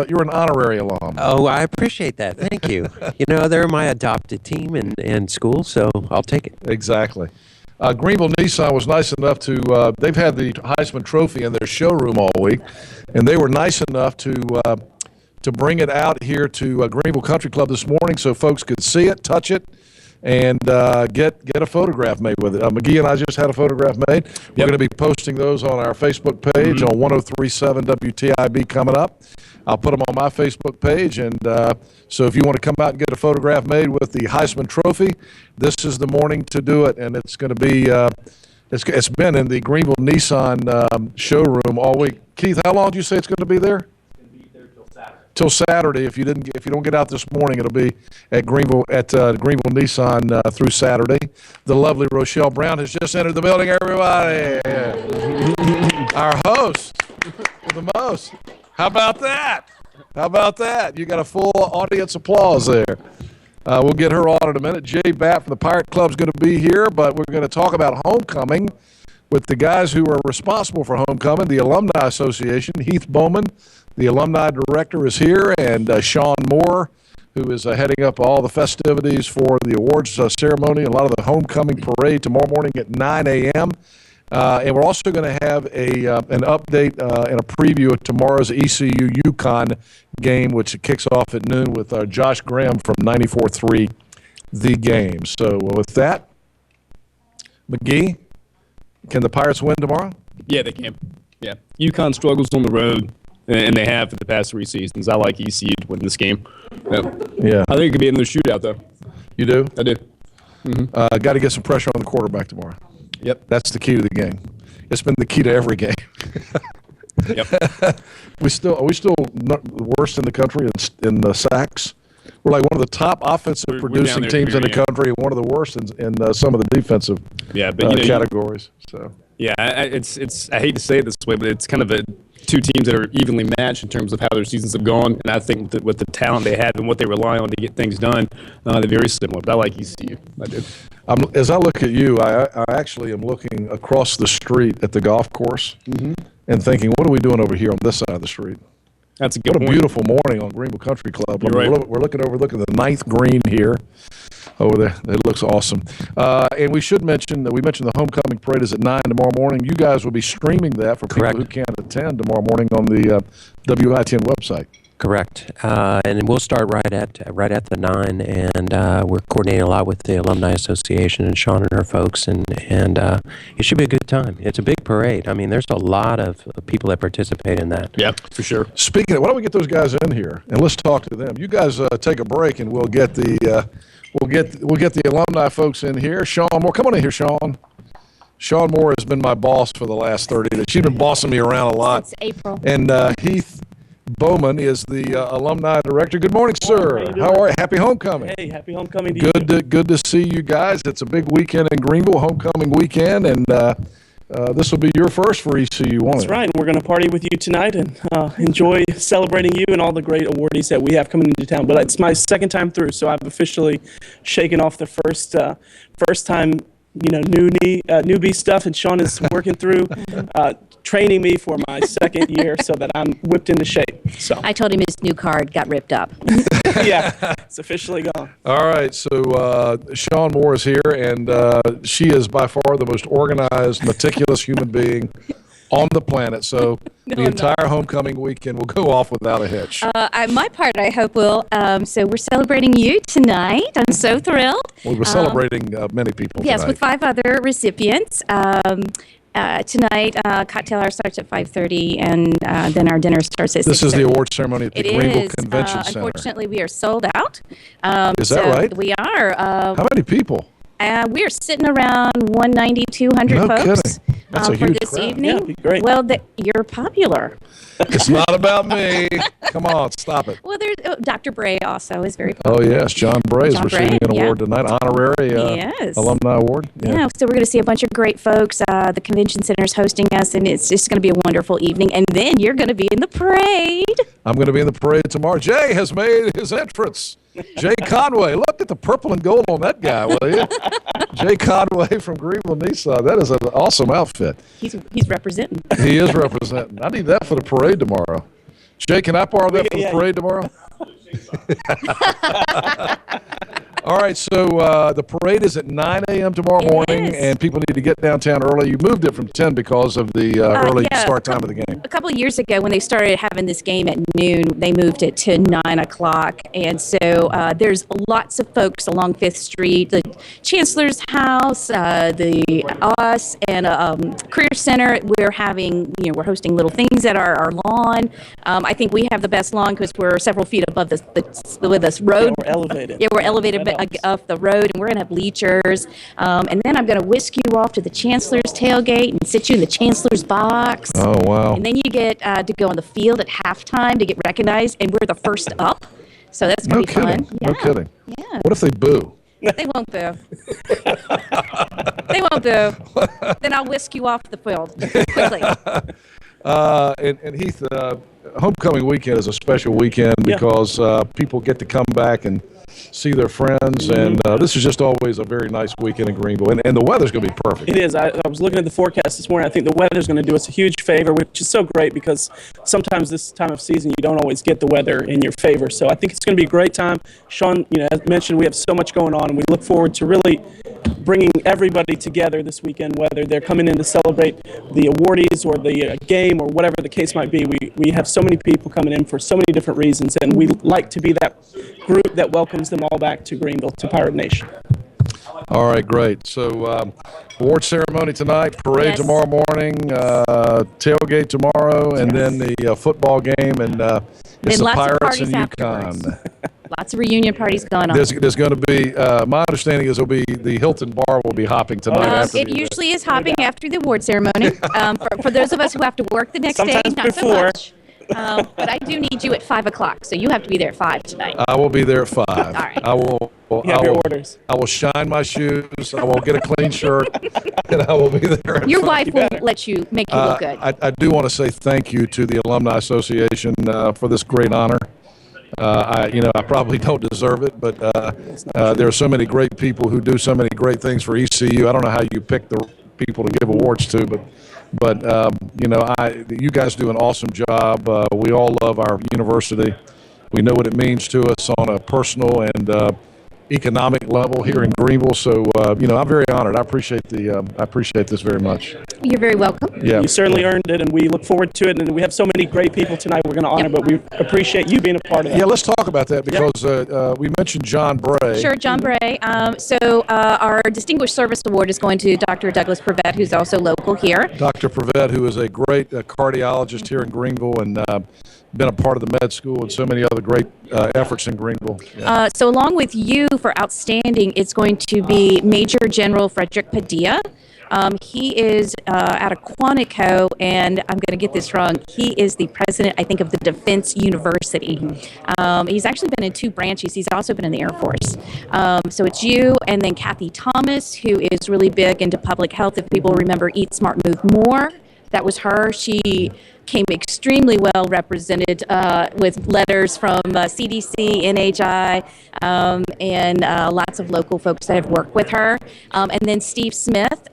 You're an honorary alum. Oh, I appreciate that. Thank you. You know, they're my adopted team and school, so I'll take it. Exactly. Greenville Nissan was nice enough to, they've had the Heisman Trophy in their showroom all week, and they were nice enough to bring it out here to Greenville Country Club this morning so folks could see it, touch it, and get a photograph made with it. McGee and I just had a photograph made. We're going to be posting those on our Facebook page on 103.7 WTIB coming up. I'll put them on my Facebook page, and so if you want to come out and get a photograph made with the Heisman Trophy, this is the morning to do it, and it's going to be it's been in the Greenville Nissan showroom all week. Keith, how long did you say it's going to be there? Till Saturday. If you don't get out this morning, it'll be at Greenville Nissan through Saturday. The lovely Rochelle Brown has just entered the building. Everybody, our host with the most. How about that? How about that? You got a full audience applause there. We'll get her on in a minute. Jay Batt from the Pirate Club is going to be here, but we're going to talk about homecoming with the guys who are responsible for homecoming, the Alumni Association. Heath Bowman, the alumni director, is here, and Sean Moore, who is heading up all the festivities for the awards ceremony, a lot of the homecoming parade tomorrow morning at 9 a.m. And we're also going to have an update and a preview of tomorrow's ECU UConn game, which kicks off at noon with Josh Graham from 94.3 The Game. So with that, McGee, can the Pirates win tomorrow? Yeah, they can. Yeah. UConn struggles on the road, and they have for the past 3 seasons. I like ECU to win this game. Yeah. I think it could be another shootout, though. You do? I do. Mm-hmm. Got to get some pressure on the quarterback tomorrow. Yep. That's the key to the game. It's been the key to every game. Yep. Are we still not the worst in the country in the sacks? We're like one of the top offensive producing teams in the country, and one of the worst in some of the defensive categories. So yeah, it's I hate to say it this way, but it's kind of two teams that are evenly matched in terms of how their seasons have gone, and I think that with the talent they have and what they rely on to get things done, they're very similar. But I like ECU. I do. As I look at you, I actually am looking across the street at the golf course and thinking, what are we doing over here on this side of the street? That's a good point. What a beautiful morning on Greenville Country Club. You're right. We're looking the ninth green here over there. It looks awesome. And we should mention that we mentioned the homecoming parade is at 9 tomorrow morning. You guys will be streaming that for people who can't attend tomorrow morning on the WITN website. Correct. And we'll start right at the 9, and we're coordinating a lot with the Alumni Association and Sean and her folks, and it should be a good time. It's a big parade. I mean, there's a lot of people that participate in that. Yeah, for sure. Speaking of, why don't we get those guys in here and let's talk to them. You guys take a break, and we'll get the alumni folks in here. Sean Moore, come on in here, Sean. Sean Moore has been my boss for the last 30 days. She's been bossing me around a lot. Since April. And Heath Bowman is the alumni director. Good morning, sir. How are you? Happy homecoming. Hey, happy homecoming to you. Good to see you guys. It's a big weekend in Greenville, homecoming weekend, and this will be your first for ECU, won't That's right. And we're going to party with you tonight and enjoy celebrating you and all the great awardees that we have coming into town. But it's my second time through, so I've officially shaken off the first time, newbie stuff, and Sean is working through training me for my second year so that I'm whipped into shape. So I told him his new card got ripped up. yeah, it's officially gone. All right, so Sean Moore is here, and she is by far the most organized, meticulous human being on the planet. So the entire homecoming weekend will go off without a hitch. My part, I hope, will. So we're celebrating you tonight. I'm so thrilled. Well, we're celebrating many people Yes, tonight. with 5 other recipients. Tonight, cocktail hour starts at 5:30, and then our dinner starts at 6:30. This is the award ceremony at the Greenville Convention Center. Unfortunately, we are sold out. Is that right? We are. How many people? We are sitting around 190, 200 No folks kidding. That's a for huge this crowd. evening. Yeah, it'd be great. Well, you're popular. It's not about me. Come on, stop it. Well, there's Dr. Bray also is very popular. Oh, yes. John Bray is John receiving Bray, an award tonight, honorary Yes. alumni award. Yeah, so we're going to see a bunch of great folks. The convention center is hosting us, and it's just going to be a wonderful evening. And then you're going to be in the parade. I'm going to be in the parade tomorrow. Jay has made his entrance. Jay Conway. Look at the purple and gold on that guy, will you? Jay Conway from Greenville Nissan. That is an awesome outfit. He's representing. He is representing. I need that for the parade tomorrow. Jay, can I borrow that for the parade tomorrow? All right, so the parade is at 9 a.m. tomorrow morning, and people need to get downtown early. You moved it from 10 because of the early start time of the game. A couple of years ago, when they started having this game at noon, they moved it to 9 o'clock. And so there's lots of folks along 5th Street, the Chancellor's House, us, and Career Center. We're having, we're hosting little things at our lawn. I think we have the best lawn because we're several feet above the road. Yeah, we're elevated. Yeah, we're elevated off the road, and we're going to have bleachers. And then I'm going to whisk you off to the Chancellor's tailgate and sit you in the Chancellor's box. Oh, wow. And then you get to go on the field at halftime to get recognized, and we're the first up. So that's going to be fun. No kidding. Yeah. What if they boo? They won't boo. They won't boo. Then I'll whisk you off the field quickly. And Heath, homecoming weekend is a special weekend because people get to come back and see their friends, and this is just always a very nice weekend in Greenville, and the weather's going to be perfect. It is. I was looking at the forecast this morning. I think the weather's going to do us a huge favor, which is so great because sometimes this time of season you don't always get the weather in your favor. So I think it's going to be a great time. Sean, as mentioned, we have so much going on, and we look forward to really bringing everybody together this weekend, whether they're coming in to celebrate the awardees or the game or whatever the case might be. We have so many people coming in for so many different reasons, and we like to be that group that welcomes them all back to Greenville, to Pirate Nation. All right, great. So award ceremony tonight, parade tomorrow morning, tailgate tomorrow, and then the football game, and it's the Pirates and UConn. lots of reunion parties going on. There's going to be, my understanding is the Hilton Bar will be hopping tonight after It the event. usually is hopping after the award ceremony. For those of us who have to work the next day, Sometimes not before. so much. But I do need you at 5 o'clock, so you have to be there at 5 tonight. I will be there at 5. All right. I will. You have your orders. I will shine my shoes. I will get a clean shirt, and I will be there. At Your 5. wife will let you make you look good. I do want to say thank you to the Alumni Association for this great honor. I probably don't deserve it, but there are so many great people who do so many great things for ECU. I don't know how you pick the people to give awards to, but you guys do an awesome job. We all love our university. We know what it means to us on a personal and economic level here in Greenville. So, I'm very honored. I appreciate this very much. You're very welcome. Yeah. You certainly earned it, and we look forward to it. And we have so many great people tonight we're going to honor, but we appreciate you being a part of it. Yeah, let's talk about that because we mentioned John Bray. Sure, John Bray. Our Distinguished Service Award is going to Dr. Douglas Prevett, who's also local here. Dr. Prevett, who is a great cardiologist here in Greenville and been a part of the med school and so many other great efforts in Greenville. Yeah. So along with you for outstanding, it's going to be Major General Frederick Padilla. He is out of Quantico, and I'm going to get this wrong. He is the president, I think, of the Defense University. He's actually been in 2 branches. He's also been in the Air Force. So it's you, and then Kathy Thomas, who is really big into public health. If people remember Eat Smart, Move More, that was her. She came extremely well represented with letters from CDC, NHI, and lots of local folks that have worked with her. And then Steve Smith,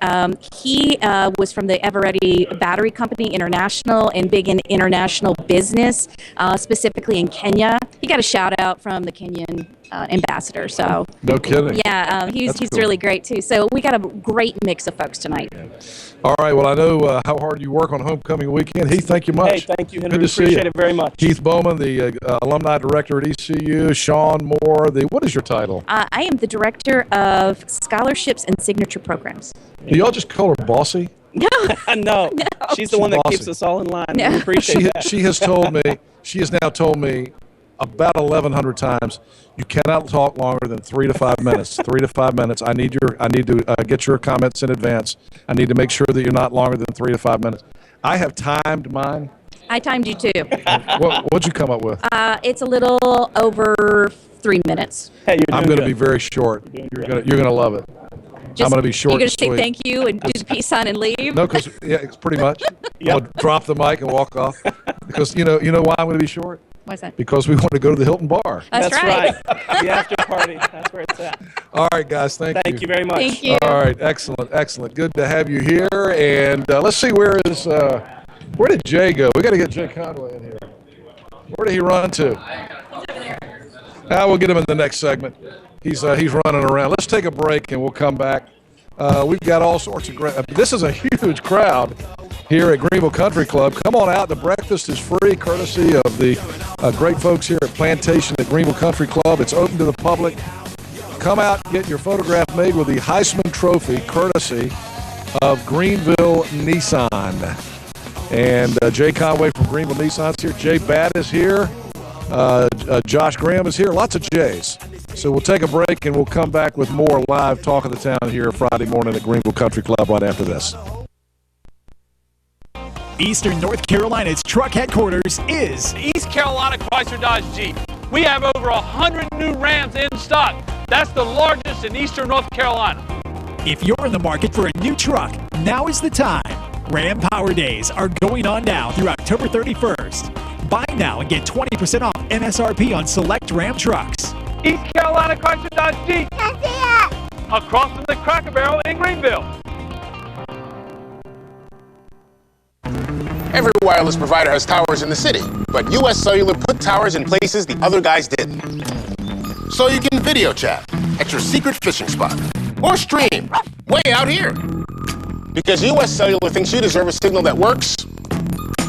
he was from the Eveready Battery Company International and big in international business, specifically in Kenya. He got a shout out from the Kenyan ambassador. So no kidding. Yeah, he's cool. really great too. So we got a great mix of folks tonight. All right. Well, I know how hard you work on homecoming weekend. Heath, thank you much. Hey, thank you, Henry. Good to see Appreciate you. it very much. Keith Bowman, the alumni director at ECU. Sean Moore, what is your title? I am the director of scholarships and signature programs. Do y'all just call her bossy? No. No. She's the one that bossy. keeps us all in line. No. We appreciate that. She has now told me about 1,100 times, you cannot talk longer than 3 to 5 minutes. 3 to 5 minutes. I need to get your comments in advance. I need to make sure that you're not longer than 3 to 5 minutes. I have timed mine. I timed you too. What'd you come up with? It's a little over 3 minutes. Hey, I'm going to be very short. You're gonna love it. I'm going to be short. You're going and to say sweet. thank you and do the peace sign and leave? No, because it's pretty much. I'll drop the mic and walk off. Because you know why I'm going to be short? What's that? Because we want to go to the Hilton Bar. That's right. The after party. That's where it's at. All right, guys. Thank you. Thank you very much. Thank you. All right. Excellent. Good to have you here. And let's see, where did Jay go? We got to get Jay Conway in here. Where did he run to? We'll get him in the next segment. He's running around. Let's take a break and we'll come back. We've got all sorts of great. This is a huge crowd here at Greenville Country Club. Come on out. The breakfast is free, courtesy of the great folks here at Plantation at Greenville Country Club. It's open to the public. Come out and get your photograph made with the Heisman Trophy, courtesy of Greenville Nissan. And Jay Conway from Greenville Nissan's here. Jay Batt is here. Josh Graham is here. Lots of Jays. So we'll take a break and we'll come back with more live Talk of the Town here Friday morning at Greenville Country Club right after this. Eastern North Carolina's truck headquarters is East Carolina Chrysler Dodge Jeep. We have over 100 new Rams in stock. That's the largest in Eastern North Carolina. If you're in the market for a new truck, now is the time. Ram Power Days are going on now through October 31st. Buy now and get 20% off MSRP on select Ram trucks. East Carolina Chrysler Dodge Jeep. Across from the Cracker Barrel in Greenville. Every wireless provider has towers in the city, but US Cellular put towers in places the other guys didn't. So you can video chat at your secret fishing spot or stream way out here. Because US Cellular thinks you deserve a signal that works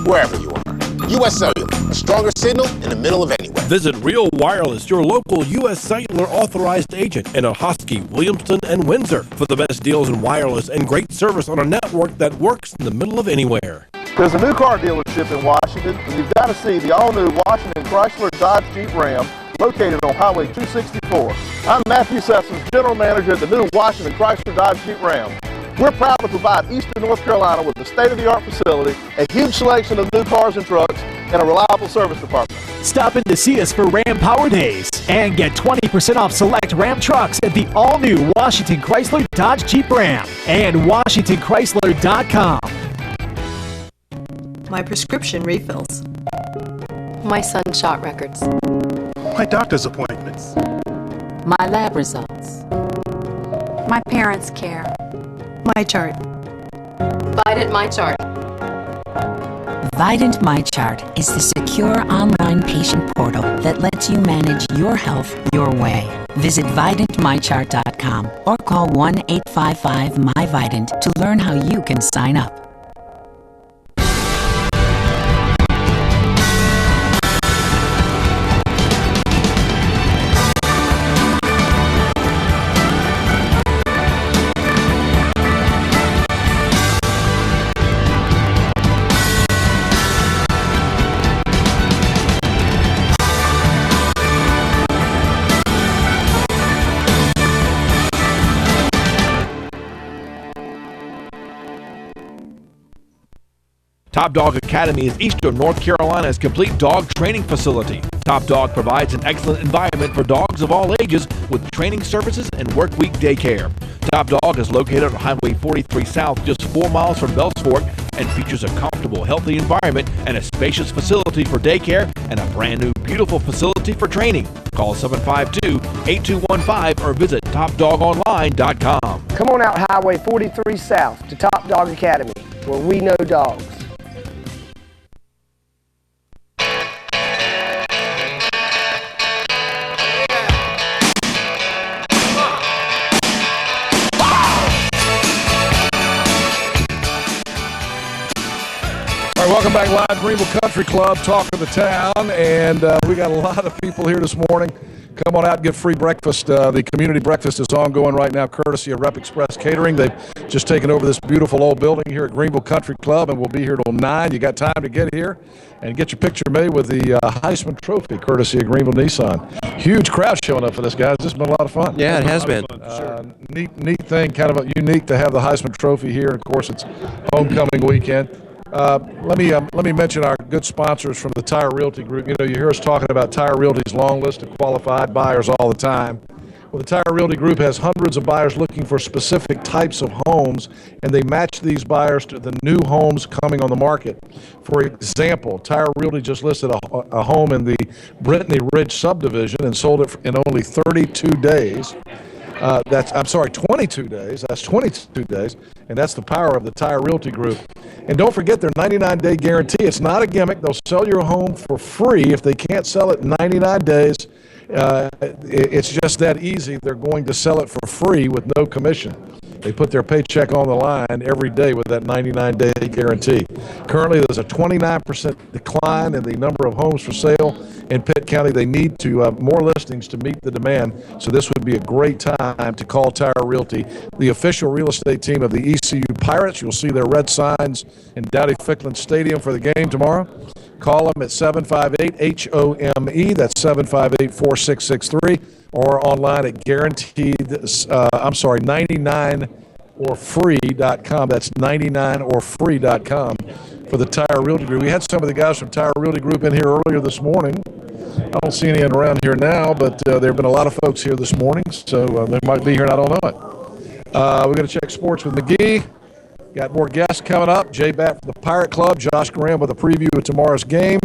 wherever you are. US Cellular, a stronger signal in the middle of anywhere. Visit Real Wireless, your local U.S. Cellular authorized agent in Ahoskie, Williamston, and Windsor for the best deals in wireless and great service on a network that works in the middle of anywhere. There's a new car dealership in Washington, and you've got to see the all-new Washington Chrysler Dodge Jeep Ram located on Highway 264. I'm Matthew Sessoms, General Manager at the new Washington Chrysler Dodge Jeep Ram. We're proud to provide Eastern North Carolina with a state-of-the-art facility, a huge selection of new cars and trucks, and a reliable service department. Stop in to see us for Ram Power Days and get 20% off select Ram trucks at the all-new Washington Chrysler Dodge Jeep Ram and WashingtonChrysler.com. My prescription refills. My son's shot records. My doctor's appointments. My lab results. My parents' care. My chart. Vidant My Chart. Vidant My Chart is the secure online patient portal that lets you manage your health your way. Visit VidantMyChart.com or call 1-855-MyVidant to learn how you can sign up. Top Dog Academy is Eastern North Carolina's complete dog training facility. Top Dog provides an excellent environment for dogs of all ages with training services and workweek daycare. Top Dog is located on Highway 43 South, just 4 miles from Bells Fork, and features a comfortable, healthy environment and a spacious facility for daycare and a brand new, beautiful facility for training. Call 752-8215 or visit TopDogOnline.com. Come on out Highway 43 South to Top Dog Academy, where we know dogs. All right, welcome back live, Greenville Country Club, talk of the town, and we got a lot of people here this morning. Come on out and get free breakfast. The community breakfast is ongoing right now, courtesy of Rep Express Catering. They've just taken over this beautiful old building here at Greenville Country Club, and we'll be here till 9. You got time to get here and get your picture made with the Heisman Trophy, courtesy of Greenville Nissan. Huge crowd showing up for this, guys. This has been a lot of fun. Yeah, it has been. Neat thing, kind of unique to have the Heisman Trophy here. Of course, it's homecoming weekend. Let me mention our good sponsors from the Tire Realty Group. You know, you hear us talking about Tire Realty's long list of qualified buyers all the time. Well, the Tire Realty Group has hundreds of buyers looking for specific types of homes, and they match these buyers to the new homes coming on the market. For example, Tire Realty just listed a home in the Brittany Ridge subdivision and sold it in only 32 days. 22 days. That's 22 days, and that's the power of the Tire Realty Group. And don't forget their 99-day guarantee. It's not a gimmick. They'll sell your home for free if they can't sell it in 99 days. It's just that easy. They're going to sell it for free with no commission. They put their paycheck on the line every day with that 99-day guarantee. Currently, there's a 29% decline in the number of homes for sale in Pitt County. They need to more listings to meet the demand, so this would be a great time to call Tire Realty, the official real estate team of the ECU Pirates. You'll see their red signs in Dowdy-Ficklin Stadium for the game tomorrow. Call them at 758-HOME. That's 758-4663. Or online at 99orfree.com. That's 99orfree.com for the Tire Realty Group. We had some of the guys from Tire Realty Group in here earlier this morning. I don't see any around here now, but there have been a lot of folks here this morning, so they might be here and I don't know it. We're going to check sports with McGee. Got more guests coming up. Jay Batt from the Pirate Club, Josh Graham with a preview of tomorrow's game.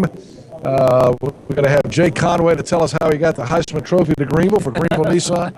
We're going to have Jay Conway to tell us how he got the Heisman Trophy to Greenville for Greenville Nissan.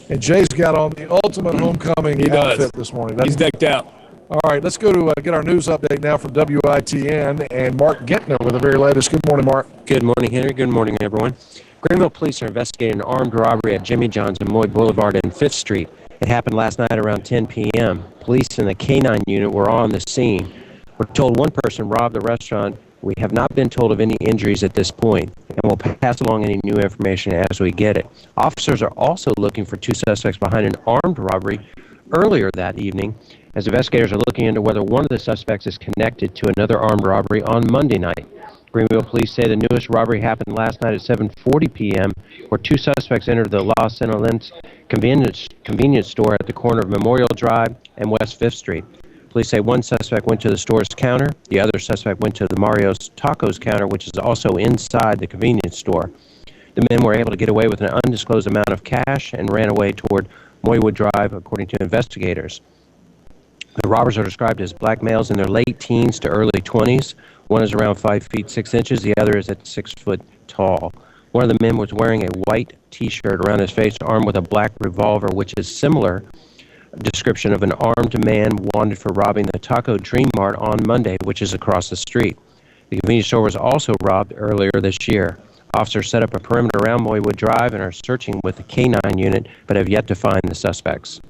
And Jay's got on the ultimate homecoming outfit this morning. He's decked out. All right, let's go to get our news update now from WITN and Mark Gentner with the very latest. Good morning, Mark. Good morning, Henry. Good morning, everyone. Greenville police are investigating an armed robbery at Jimmy John's and Moy Boulevard and 5th Street. It happened last night around 10 p.m. Police and the K-9 unit were on the scene. We're told one person robbed the restaurant. We have not been told of any injuries at this point, and we'll pass along any new information as we get it. Officers are also looking for 2 suspects behind an armed robbery earlier that evening, as investigators are looking into whether one of the suspects is connected to another armed robbery on Monday night. Greenville police say the newest robbery happened last night at 7:40 p.m., where two suspects entered the Los Angeles convenience store at the corner of Memorial Drive and West 5th Street. Police say one suspect went to the store's counter. The other suspect went to the Mario's Tacos counter, which is also inside the convenience store. The men were able to get away with an undisclosed amount of cash and ran away toward Moywood Drive, according to investigators. The robbers are described as black males in their late teens to early 20s. One is around 5 feet 6 inches. The other is at 6 foot tall. One of the men was wearing a white T-shirt around his face, armed with a black revolver, which is similar description of an armed man wanted for robbing the Taco Dream Mart on Monday, which is across the street. The convenience store was also robbed earlier this year. Officers set up a perimeter around Moywood Drive and are searching with the K-9 unit, but have yet to find the suspects.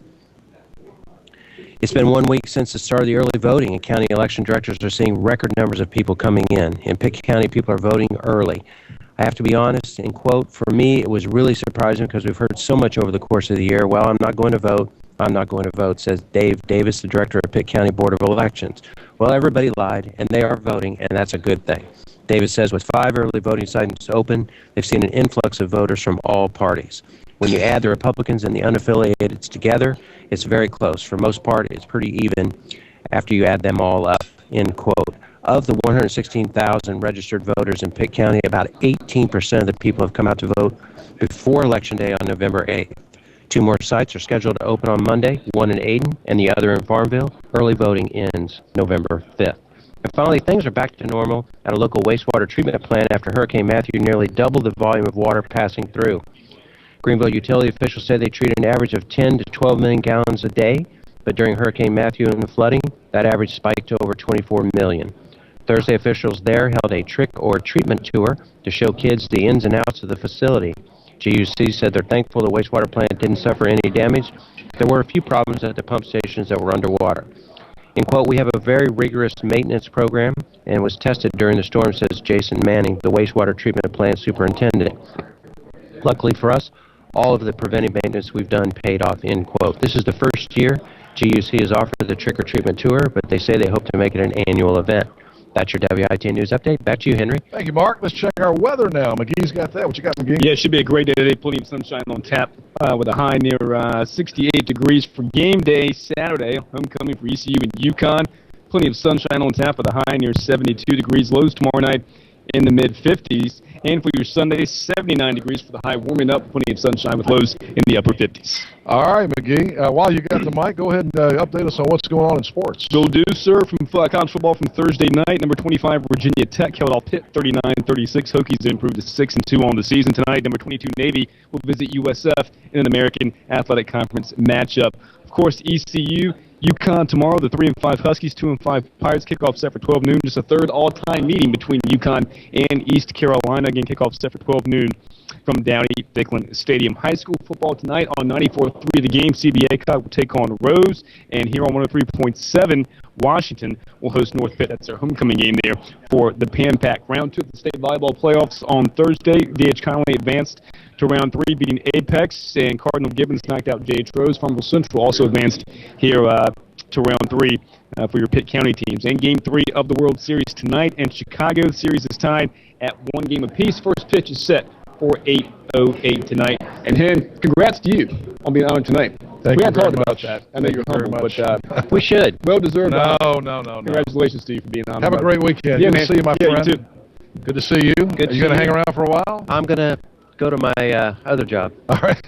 It's been 1 week since the start of the early voting, and county election directors are seeing record numbers of people coming in. In Pitt County, people are voting early. I have to be honest, and quote, for me, it was really surprising because we've heard so much over the course of the year. Well, I'm not going to vote. I'm not going to vote, says Dave Davis, the director of Pitt County Board of Elections. Well, everybody lied, and they are voting, and that's a good thing. Davis says with 5 early voting sites open, they've seen an influx of voters from all parties. When you add the Republicans and the unaffiliated together, it's very close. For most part, it's pretty even after you add them all up, end quote. Of the 116,000 registered voters in Pitt County, about 18% of the people have come out to vote before Election Day on November 8th. 2 more sites are scheduled to open on Monday, one in Ayden and the other in Farmville. Early voting ends November 5th. And finally, things are back to normal at a local wastewater treatment plant after Hurricane Matthew nearly doubled the volume of water passing through. Greenville utility officials say they treat an average of 10 to 12 million gallons a day, but during Hurricane Matthew and the flooding, that average spiked to over 24 million. Thursday, officials there held a trick or treatment tour to show kids the ins and outs of the facility. GUC said they're thankful the wastewater plant didn't suffer any damage. There were a few problems at the pump stations that were underwater. In quote, we have a very rigorous maintenance program and was tested during the storm, says Jason Manning, the wastewater treatment plant superintendent. Luckily for us, all of the preventive maintenance we've done paid off, end quote. This is the first year GUC has offered the trick or treatment tour, but they say they hope to make it an annual event. That's your WIT News Update. Back to you, Henry. Thank you, Mark. Let's check our weather now. McGee's got that. What you got, McGee? Yeah, it should be a great day today. Plenty of sunshine on tap with a high near 68 degrees for game day Saturday. Homecoming for ECU and UConn. Plenty of sunshine on tap with a high near 72 degrees. Lows tomorrow night in the mid-50s. And for your Sunday, 79 degrees for the high, warming up. Plenty of sunshine with lows in the upper 50s. All right, McGee. While you got the mic, go ahead and update us on what's going on in sports. Will do, sir. From college football from Thursday night, number 25, Virginia Tech held off Pitt 39-36. Hokies improved to 6-2 on the season tonight. Number 22, Navy will visit USF in an American Athletic Conference matchup. Of course, ECU, UConn tomorrow. The 3-5 Huskies, 2-5 Pirates. Kickoff set for 12 noon. Just a third all-time meeting between UConn and East Carolina. Again, kickoff set for 12 noon from Downey-Dicklin Stadium. High school football tonight on 94.3 The Game. CBA Cup will take on Rose. And here on 103.7, Washington will host North Pitt. That's their homecoming game there for the Pan Pac. Round 2 of the state volleyball playoffs on Thursday. D.H. Conway advanced to round 3, beating Apex, and Cardinal Gibbons knocked out J.H. Rose. Farmville Central also advanced here to round 3 for your Pitt County teams. And game 3 of the World Series tonight, and Chicago. The series is tied at 1 game apiece. First pitch is set for 8:08 tonight. And Hen, congrats to you on being honored tonight. Thank we you haven't very talked about much. that. I know you're humble, but we should. Well-deserved. No. Congratulations to you for being honored. Have a great weekend. Yeah, Good man. to see you, my Yeah, friend. you too. Good to see you. Good Are you going to hang around for a while? I'm going to go to my other job. All right.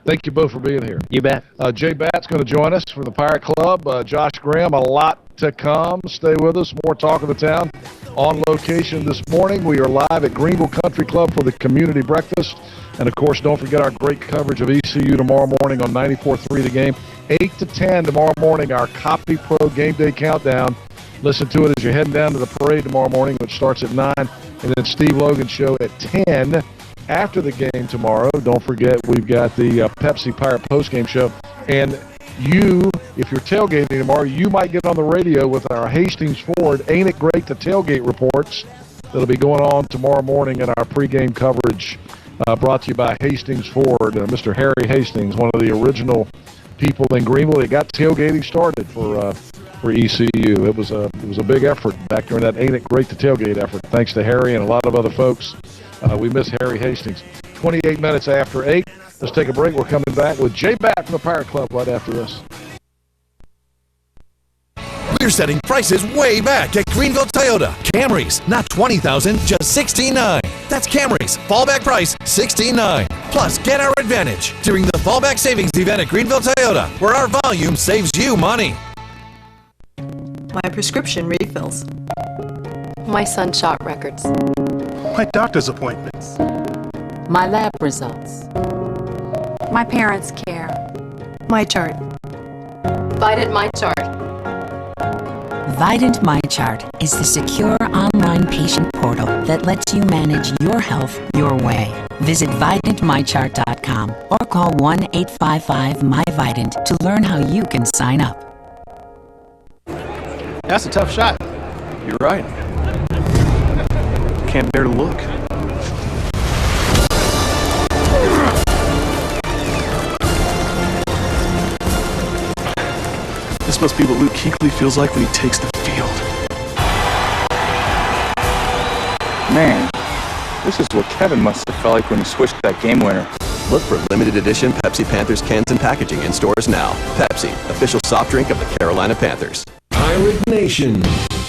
Thank you both for being here. You bet. Jay Batt's going to join us from the Pirate Club. Josh Graham, a lot to come. Stay with us. More Talk of the Town on location this morning. We are live at Greenville Country Club for the community breakfast. And, of course, don't forget our great coverage of ECU tomorrow morning on 94.3 The Game. 8 to 10 tomorrow morning, our Copy Pro Game Day Countdown. Listen to it as you're heading down to the parade tomorrow morning, which starts at 9. And then Steve Logan show at 10. After the game tomorrow, don't forget we've got the Pepsi Pirate postgame show. And you, if you're tailgating tomorrow, you might get on the radio with our Hastings Ford Ain't It Great to Tailgate reports that'll be going on tomorrow morning in our pregame coverage brought to you by Hastings Ford. Mr. Harry Hastings, one of the original people in Greenville that got tailgating started for for ECU. It was a big effort back during that Ain't It Great to Tailgate effort. Thanks to Harry and a lot of other folks. We miss Harry Hastings. 28 minutes after 8. Let's take a break. We're coming back with Jay Batt from the Pirate Club right after this. We're setting prices way back at Greenville Toyota. Camrys, not $20,000, just $16,900. That's Camrys. Fallback price, $16,900. Plus, get our advantage during the Fallback Savings event at Greenville Toyota, where our volume saves you money. My prescription refills. My sunshot records. My doctor's appointments. My lab results. My parents' care. My chart. Vidant My Chart. Vidant MyChart is the secure online patient portal that lets you manage your health your way. Visit VidantMyChart.com or call 1-855-MyVidant to learn how you can sign up. That's a tough shot. You're right. Can't bear to look. This must be what Luke Kuechly feels like when he takes the field. Man, this is what Kevin must have felt like when he switched that game winner. Look for limited edition Pepsi Panthers cans and packaging in stores now. Pepsi, official soft drink of the Carolina Panthers. Pirate Nation.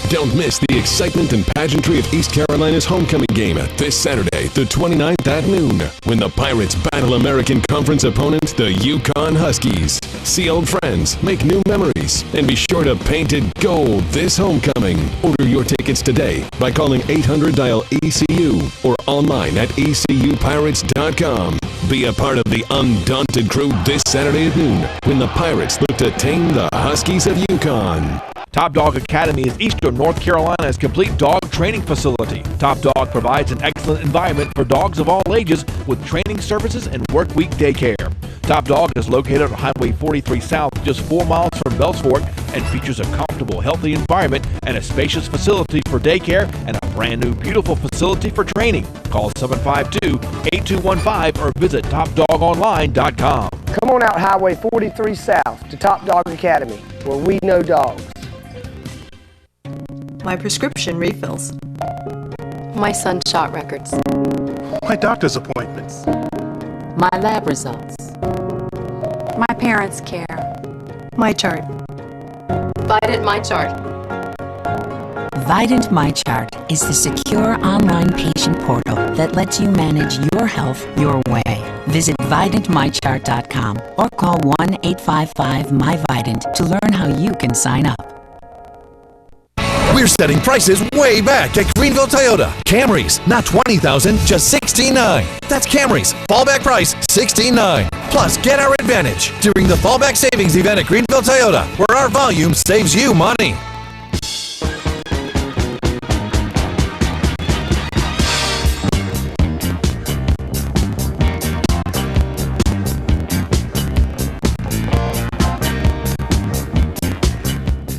Don't miss the excitement and pageantry of East Carolina's homecoming game this Saturday, the 29th at noon, when the Pirates battle American Conference opponent, the Yukon Huskies. See old friends, make new memories, and be sure to paint it gold this homecoming. Order your tickets today by calling 800-DIAL-ECU or online at ECUPirates.com. Be a part of the undaunted crew this Saturday at noon when the Pirates look to tame the Huskies of Yukon. Top Dog Academy is Eastern North Carolina's complete dog training facility. Top Dog provides an excellent environment for dogs of all ages with training services and work week daycare. Top Dog is located on Highway 43 South, just 4 miles from Bells Fork, and features a comfortable, healthy environment and a spacious facility for daycare and a brand new, beautiful facility for training. Call 752-8215 or visit TopDogOnline.com. Come on out Highway 43 South to Top Dog Academy, where we know dogs. My prescription refills. My sunshot records. My doctor's appointments. My lab results. My parents' care. My chart. Vidant My Chart. Vidant MyChart is the secure online patient portal that lets you manage your health your way. Visit VidantMyChart.com or call 1-855-MyVidant to learn how you can sign up. We're setting prices way back at Greenville Toyota. Camrys, not $20,000, just $16,900. That's Camrys. Fallback price, $16,900. Plus, get our advantage during the Fallback Savings event at Greenville Toyota, where our volume saves you money.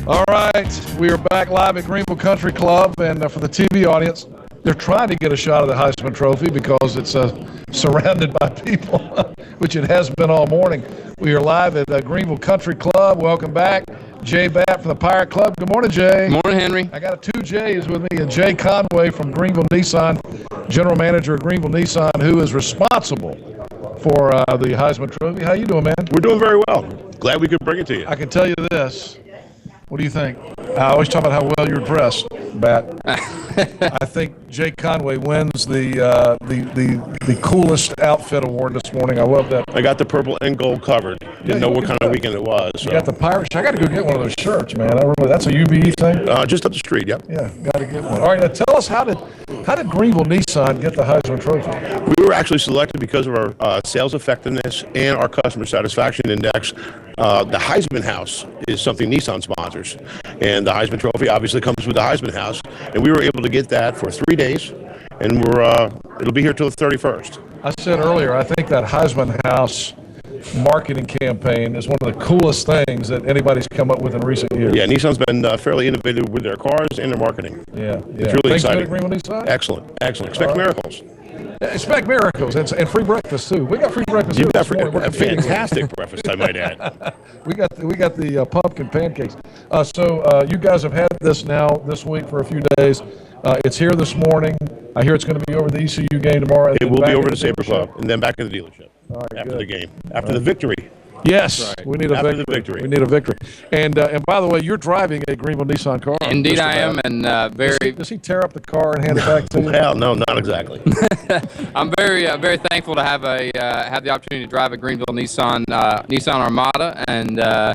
All right, we are back live at Greenville Country Club, and for the TV audience, they're trying to get a shot of the Heisman Trophy because it's surrounded by people, which it has been all morning. We are live at Greenville Country Club. Welcome back. Jay Batt from the Pirate Club. Good morning, Jay. Good morning, Henry. I got two Jays with me, and Jay Conway from Greenville Nissan, General Manager of Greenville Nissan, who is responsible for the Heisman Trophy. How you doing, man? We're doing very well. Glad we could bring it to you. I can tell you this. What do you think? I always talk about how well you're dressed, Bat. I think Jay Conway wins the coolest outfit award this morning. I love that. I got the purple and gold covered. Didn't know what kind of weekend it was. You got the pirate. I got to go get one of those shirts, man. That's a UBE thing. Just up the street. Yep. Yeah, got to get one. All right, now tell us how did Greenville Nissan get the Heisman Trophy? We were actually selected because of our sales effectiveness and our customer satisfaction index. The Heisman House is something Nissan sponsors, and the Heisman Trophy obviously comes with the Heisman House, and we were able to get that for 3 days, and it'll be here till the 31st. I said earlier, I think that Heisman House marketing campaign is one of the coolest things that anybody's come up with in recent years. Yeah, Nissan's been fairly innovative with their cars and their marketing. Yeah. It's really Things exciting. good at Greenville Nissan? Excellent. Expect miracles. Expect miracles and free breakfast too. We got free breakfast. You've here got this morning. We're a competing with it. fantastic breakfast, I might add. We got the pumpkin pancakes. So you guys have had this now this week for a few days. It's here this morning. I hear it's going to be over the ECU game tomorrow. It will be over the Sabre Club and then back to the dealership after good. the game, after the victory. Yes, we need a After victory. the victory. We need a victory. And by the way, you're driving a Greenville Nissan car. Indeed, Mr. I am, Matt. and very. Does he tear up the car and hand it back to you? Hell, no, not exactly. I'm very thankful to have the opportunity to drive a Greenville Nissan Armada, and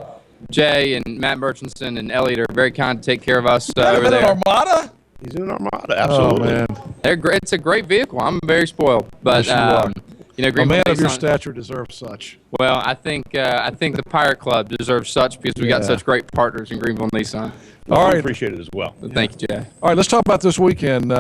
Jay and Matt Murchison and Elliot are very kind to take care of us over there. Armada? He's in an Armada, absolutely. Oh, man. They're great. It's a great vehicle. I'm very spoiled, but Yes, you are. you know, A Greenville man of your Nissan- stature deserves such. Well, I think the Pirate Club deserves such because we got such great partners in Greenville Nissan. All right. Appreciate it as well. Thank you, Jay. All right, let's talk about this weekend.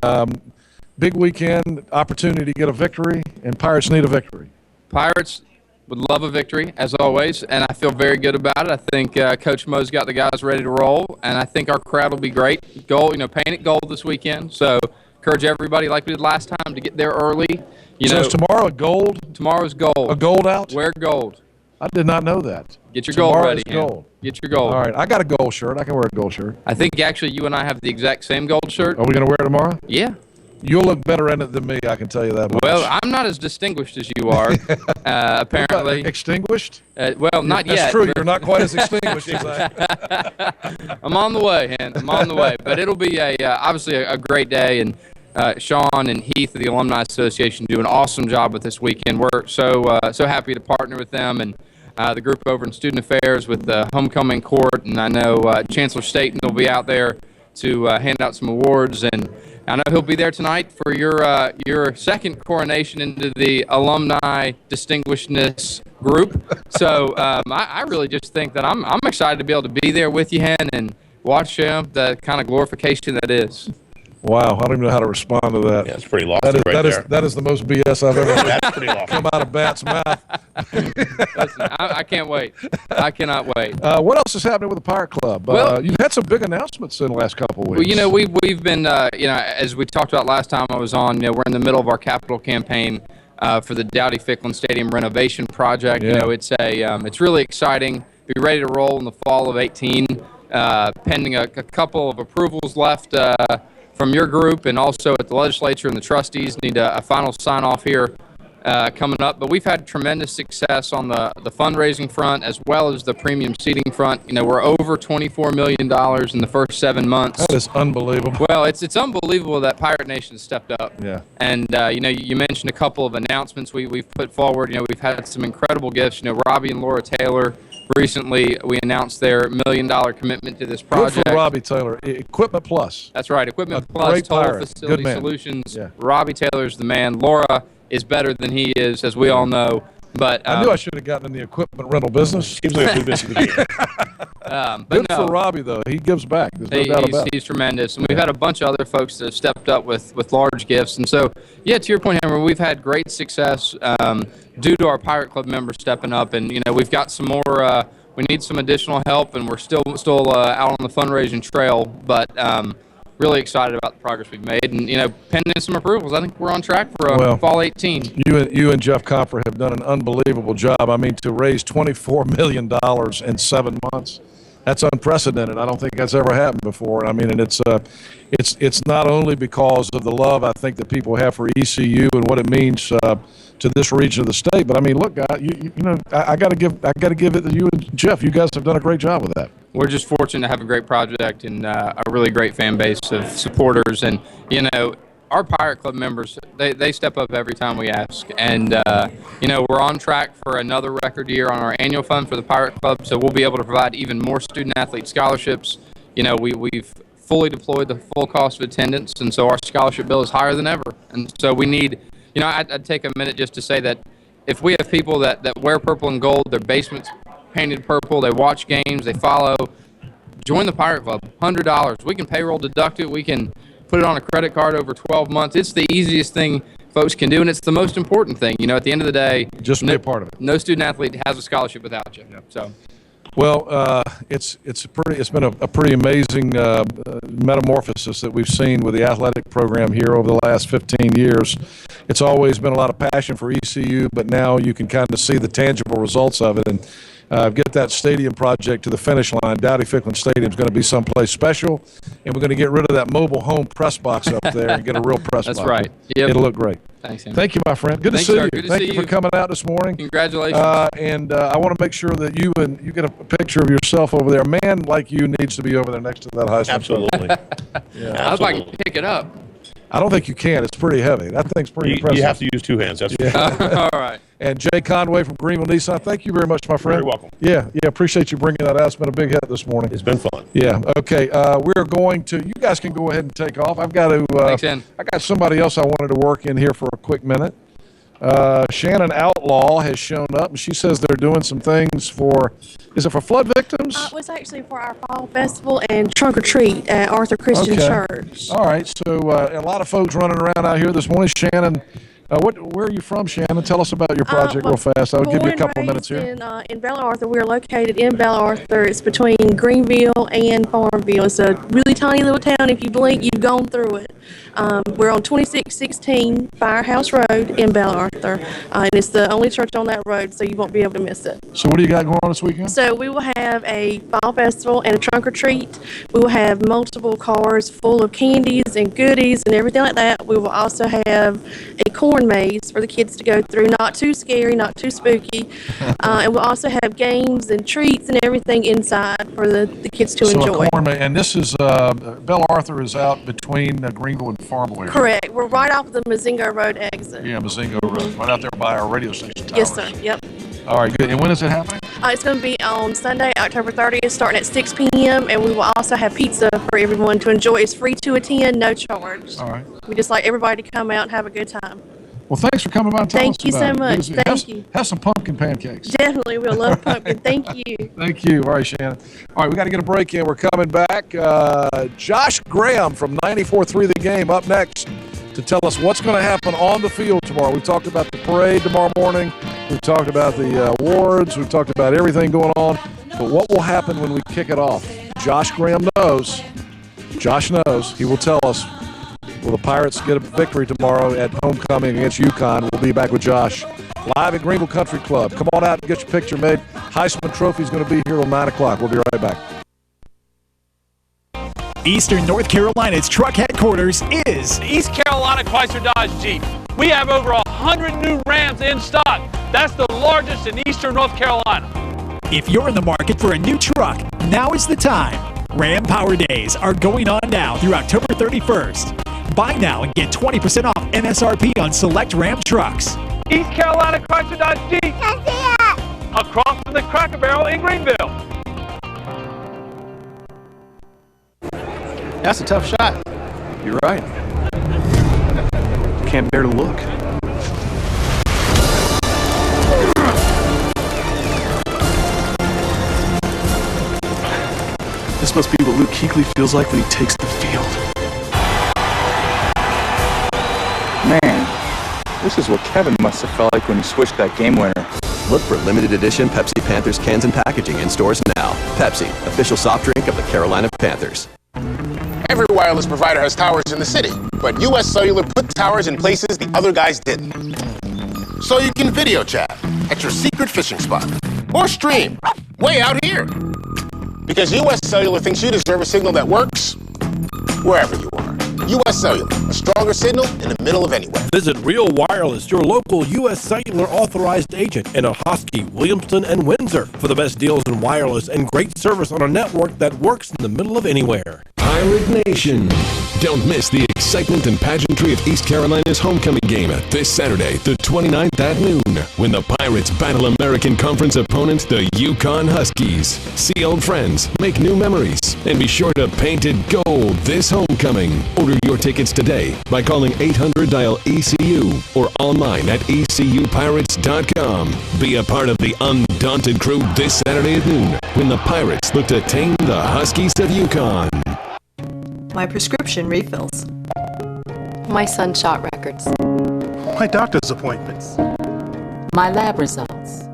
Big weekend, opportunity to get a victory, and Pirates need a victory. Pirates would love a victory, as always, and I feel very good about it. I think Coach Mo's got the guys ready to roll, and I think our crowd will be great. Gold, paint it gold this weekend. So encourage everybody, like we did last time, to get there early. So is tomorrow gold? Tomorrow's gold. A gold out? Wear gold. I did not know that. Get your gold Tomorrow ready. is gold. Get your gold. All right, I got a gold shirt. I can wear a gold shirt. I think actually you and I have the exact same gold shirt. Are we going to wear it tomorrow? Yeah. You'll look better in it than me, I can tell you that much. Well, I'm not as distinguished as you are, apparently. Extinguished? Well, not yet. That's true. but- You're not quite as extinguished as I am. I'm on the way, Hen. I'm on the way. But it'll be obviously a great day, and Sean and Heath of the Alumni Association do an awesome job with this weekend. We're so happy to partner with them and the group over in Student Affairs with the Homecoming Court, and I know Chancellor Staten will be out there to hand out some awards, and I know he'll be there tonight for your second coronation into the Alumni Distinguishedness group. So I really just think that I'm excited to be able to be there with you, Hen, and watch the kind of glorification that is. Wow, I don't even know how to respond to that. Yeah, it's pretty lofty That is the most BS I've ever That's pretty lofty. come out of Bat's mouth. Listen, I can't wait. I cannot wait. What else is happening with the Pirate Club? Well- You've had some big announcements in the last couple of weeks. Well, we've been as we talked about last time I was on. We're in the middle of our capital campaign for the Dowdy Ficklin Stadium renovation project. Yeah. It's really exciting. Be ready to roll in the fall of 18. Pending a couple of approvals left from your group, and also at the legislature and the trustees need a final sign off here coming up. But we've had tremendous success on the fundraising front as well as the premium seating front. We're over $24 million in the first 7 months. That is unbelievable. Well, it's unbelievable that Pirate Nation has stepped up. Yeah. And you mentioned a couple of announcements we've put forward. We've had some incredible gifts. Robbie and Laura Taylor. Recently, we announced their $1 million commitment to this project. Good for Robbie Taylor. Equipment Plus. That's right. Equipment A Plus, great Total pirate. Facility Good man. Solutions. Yeah. Robbie Taylor's the man. Laura is better than he is, as we all know. But I knew I should have gotten in the equipment rental business. Seems like a good business to be in. but Good no, for Robbie, though. He gives back. There's no doubt about it. he's tremendous. And we've had a bunch of other folks that have stepped up with large gifts. And so, yeah, to your point, Hammer, we've had great success due to our Pirate Club members stepping up. And, we've got some more, we need some additional help, and we're still out on the fundraising trail. But really excited about the progress we've made. And, pending some approvals, I think we're on track for fall 18. You and Jeff Comfort have done an unbelievable job. I mean, to raise $24 million in 7 months, that's unprecedented. I don't think that's ever happened before. I mean, and it's not only because of the love I think that people have for ECU and what it means to this region of the state, but I mean, look, I got to give it to you and Jeff. You guys have done a great job with that. We're just fortunate to have a great project and a really great fan base of supporters. And, our Pirate Club members, they step up every time we ask. And, we're on track for another record year on our annual fund for the Pirate Club, so we'll be able to provide even more student-athlete scholarships. We've fully deployed the full cost of attendance, and so our scholarship bill is higher than ever. And so we need, I'd take a minute just to say that if we have people that wear purple and gold, their basement's painted purple, they watch games, they follow, join the Pirate Club, $100. We can payroll deduct it. We can put it on a credit card over 12 months. It's the easiest thing folks can do, and it's the most important thing. At the end of the day, just be a part of it. No student athlete has a scholarship without you. So, Well, it's been a pretty amazing metamorphosis that we've seen with the athletic program here over the last 15 years. It's always been a lot of passion for ECU, but now you can kind of see the tangible results of it. And get that stadium project to the finish line. Dowdy-Ficklin Stadium is going to be someplace special, and we're going to get rid of that mobile home press box up there and get a real press box. That's right. Yep. It'll look great. Thanks, Sam. Thank you, my friend. Good Thanks, to see sir. you. Good to Thank see you you. for coming out this morning. Congratulations. And I want to make sure that you get a picture of yourself over there. A man like you needs to be over there next to that Heisman. Absolutely. Yeah. I was like, pick it up. I don't think you can. It's pretty heavy. That thing's pretty impressive. You have to use two hands. That's for sure. All right. And Jay Conway from Greenville Nissan, thank you very much, my friend. Very welcome. Yeah, appreciate you bringing that out. It's been a big hit this morning. It's been fun. Yeah, okay. We're going to, you guys can go ahead and take off. I've got to, Thanks, Ken. I got somebody else I wanted to work in here for a quick minute. Shannon Outlaw has shown up, and she says they're doing some things for, is it for flood victims? It was actually for our fall festival and trunk or treat at Arthur Christian Church. All right, so a lot of folks running around out here this morning. Shannon, where are you from, Shannon? Tell us about your project real fast. I'll give you a couple of minutes here. In Bella Arthur, we are located in Bella Arthur. It's between Greenville and Farmville. It's a really tiny little town. If you blink, you've gone through it. We're on 2616 Firehouse Road in Bella Arthur, and it's the only church on that road, so you won't be able to miss it. So what do you got going on this weekend? So we will have a fall festival and a trunk or treat. We will have multiple cars full of candies and goodies and everything like that. We will also have a corn maze for the kids to go through. Not too scary, not too spooky. And we'll also have games and treats and everything inside for the kids to enjoy. A corn maze, and this is, Bella Arthur is out between Greenville and Farmville area. Correct. We're right off the Mazingo Road exit. Yeah, Mazingo Road, right out there by our radio station towers. Yes, sir. Yep. All right, good. And when is it happening? It's going to be on Sunday, October 30th, starting at 6 p.m., and we will also have pizza for everyone to enjoy. It's free to attend, no charge. All right. We just like everybody to come out and have a good time. Well, thanks for coming by and telling us Thank you so about it. much. Thank you. Have some pumpkin pancakes. Definitely. We'll love pumpkin. Thank you. Thank you. All right, Shannon. All right, we got to get a break in. We're coming back. Josh Graham from 94.3 The Game up next to tell us what's going to happen on the field tomorrow. We talked about the parade tomorrow morning. We talked about the awards. We've talked about everything going on. But what will happen when we kick it off? Josh Graham knows. Josh knows. He will tell us. Will the Pirates get a victory tomorrow at homecoming against UConn? We'll be back with Josh live at Greenville Country Club. Come on out and get your picture made. Heisman Trophy is going to be here till 9 o'clock. We'll be right back. Eastern North Carolina's truck headquarters is East Carolina Chrysler Dodge Jeep. We have over 100 new Rams in stock. That's the largest in Eastern North Carolina. If you're in the market for a new truck, now is the time. Ram Power Days are going on now through October 31st. Buy now and get 20% off MSRP on select Ram trucks. East Carolina Chrysler Dodge Jeep. Across from the Cracker Barrel in Greenville. That's a tough shot. You're right. Can't bear to look. This must be what Luke Kuechly feels like when he takes the field. Man, this is what Kevin must have felt like when he switched that game winner. Look for limited edition Pepsi Panthers cans and packaging in stores now. Pepsi, official soft drink of the Carolina Panthers. Every wireless provider has towers in the city, but US Cellular put towers in places the other guys didn't. So you can video chat at your secret fishing spot, or stream way out here. Because US Cellular thinks you deserve a signal that works wherever you are. US Cellular, a stronger signal in the middle of anywhere. Visit Real Wireless, your local US Cellular authorized agent in Ahoskie, Williamston, and Windsor for the best deals in wireless and great service on a network that works in the middle of anywhere. Pirate Nation. Don't miss the excitement and pageantry of East Carolina's homecoming game this Saturday, the 29th at noon, when the Pirates battle American Conference opponent, the UConn Huskies. See old friends, make new memories, and be sure to paint it gold this homecoming. Order your tickets today by calling 800-DIAL-ECU or online at ecupirates.com. Be a part of the undaunted crew this Saturday at noon, when the Pirates look to tame the Huskies of UConn. My prescription refills. My son's shot records. My doctor's appointments. My lab results.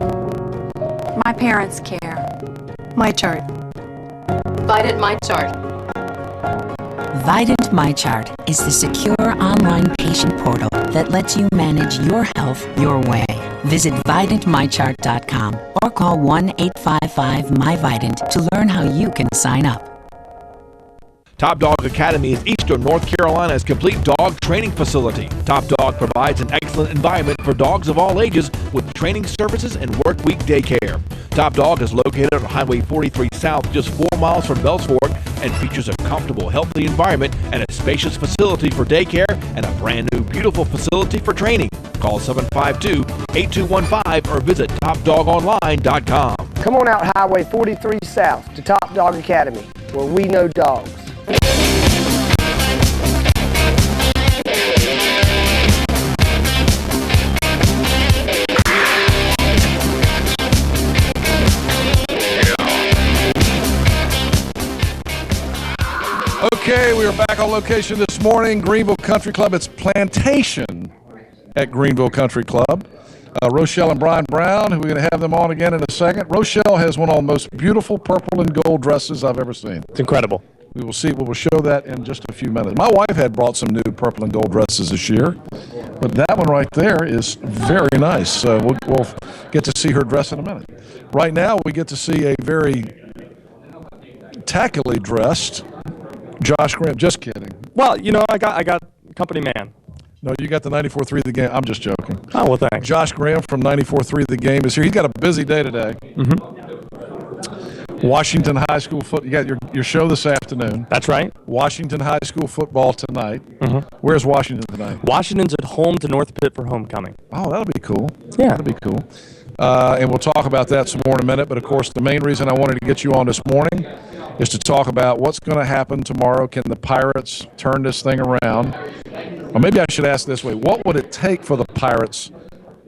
My parents' care. My chart. Vidant My Chart. Vidant MyChart is the secure online patient portal that lets you manage your health your way. Visit VidantMyChart.com or call 1-855-MyVidant to learn how you can sign up. Top Dog Academy is Eastern North Carolina's complete dog training facility. Top Dog provides an excellent environment for dogs of all ages with training services and workweek daycare. Top Dog is located on Highway 43 South, just 4 miles from Bells Fork, and features a comfortable, healthy environment and a spacious facility for daycare and a brand new, beautiful facility for training. Call 752-8215 or visit TopDogOnline.com. Come on out Highway 43 South to Top Dog Academy, where we know dogs. Okay, we are back on location this morning. Greenville Country Club. It's Plantation at Greenville Country Club. Rochelle and Brian Brown, who we're going to have them on again in a second. Rochelle has one of the most beautiful purple and gold dresses I've ever seen. It's incredible. We will see. We will show that in just a few minutes. My wife had brought some new purple and gold dresses this year, but that one right there is very nice. So we'll get to see her dress in a minute. Right now, we get to see a very tackily dressed Josh Graham. Just kidding. Well, you know, I got company man. No, you got the 94.3 The Game. I'm just joking. Oh, well, thanks. Josh Graham from 94.3 The Game is here. He's got a busy day today. Washington High School football. You got your show this afternoon. That's right. Washington High School football tonight. Where's Washington tonight? Washington's at home to North Pitt for homecoming. Oh, that'll be cool. Yeah. That'll be cool. And we'll talk about that some more in a minute. But, of course, the main reason I wanted to get you on this morning is to talk about what's going to happen tomorrow. Can the Pirates turn this thing around? Or maybe I should ask this way. What would it take for the Pirates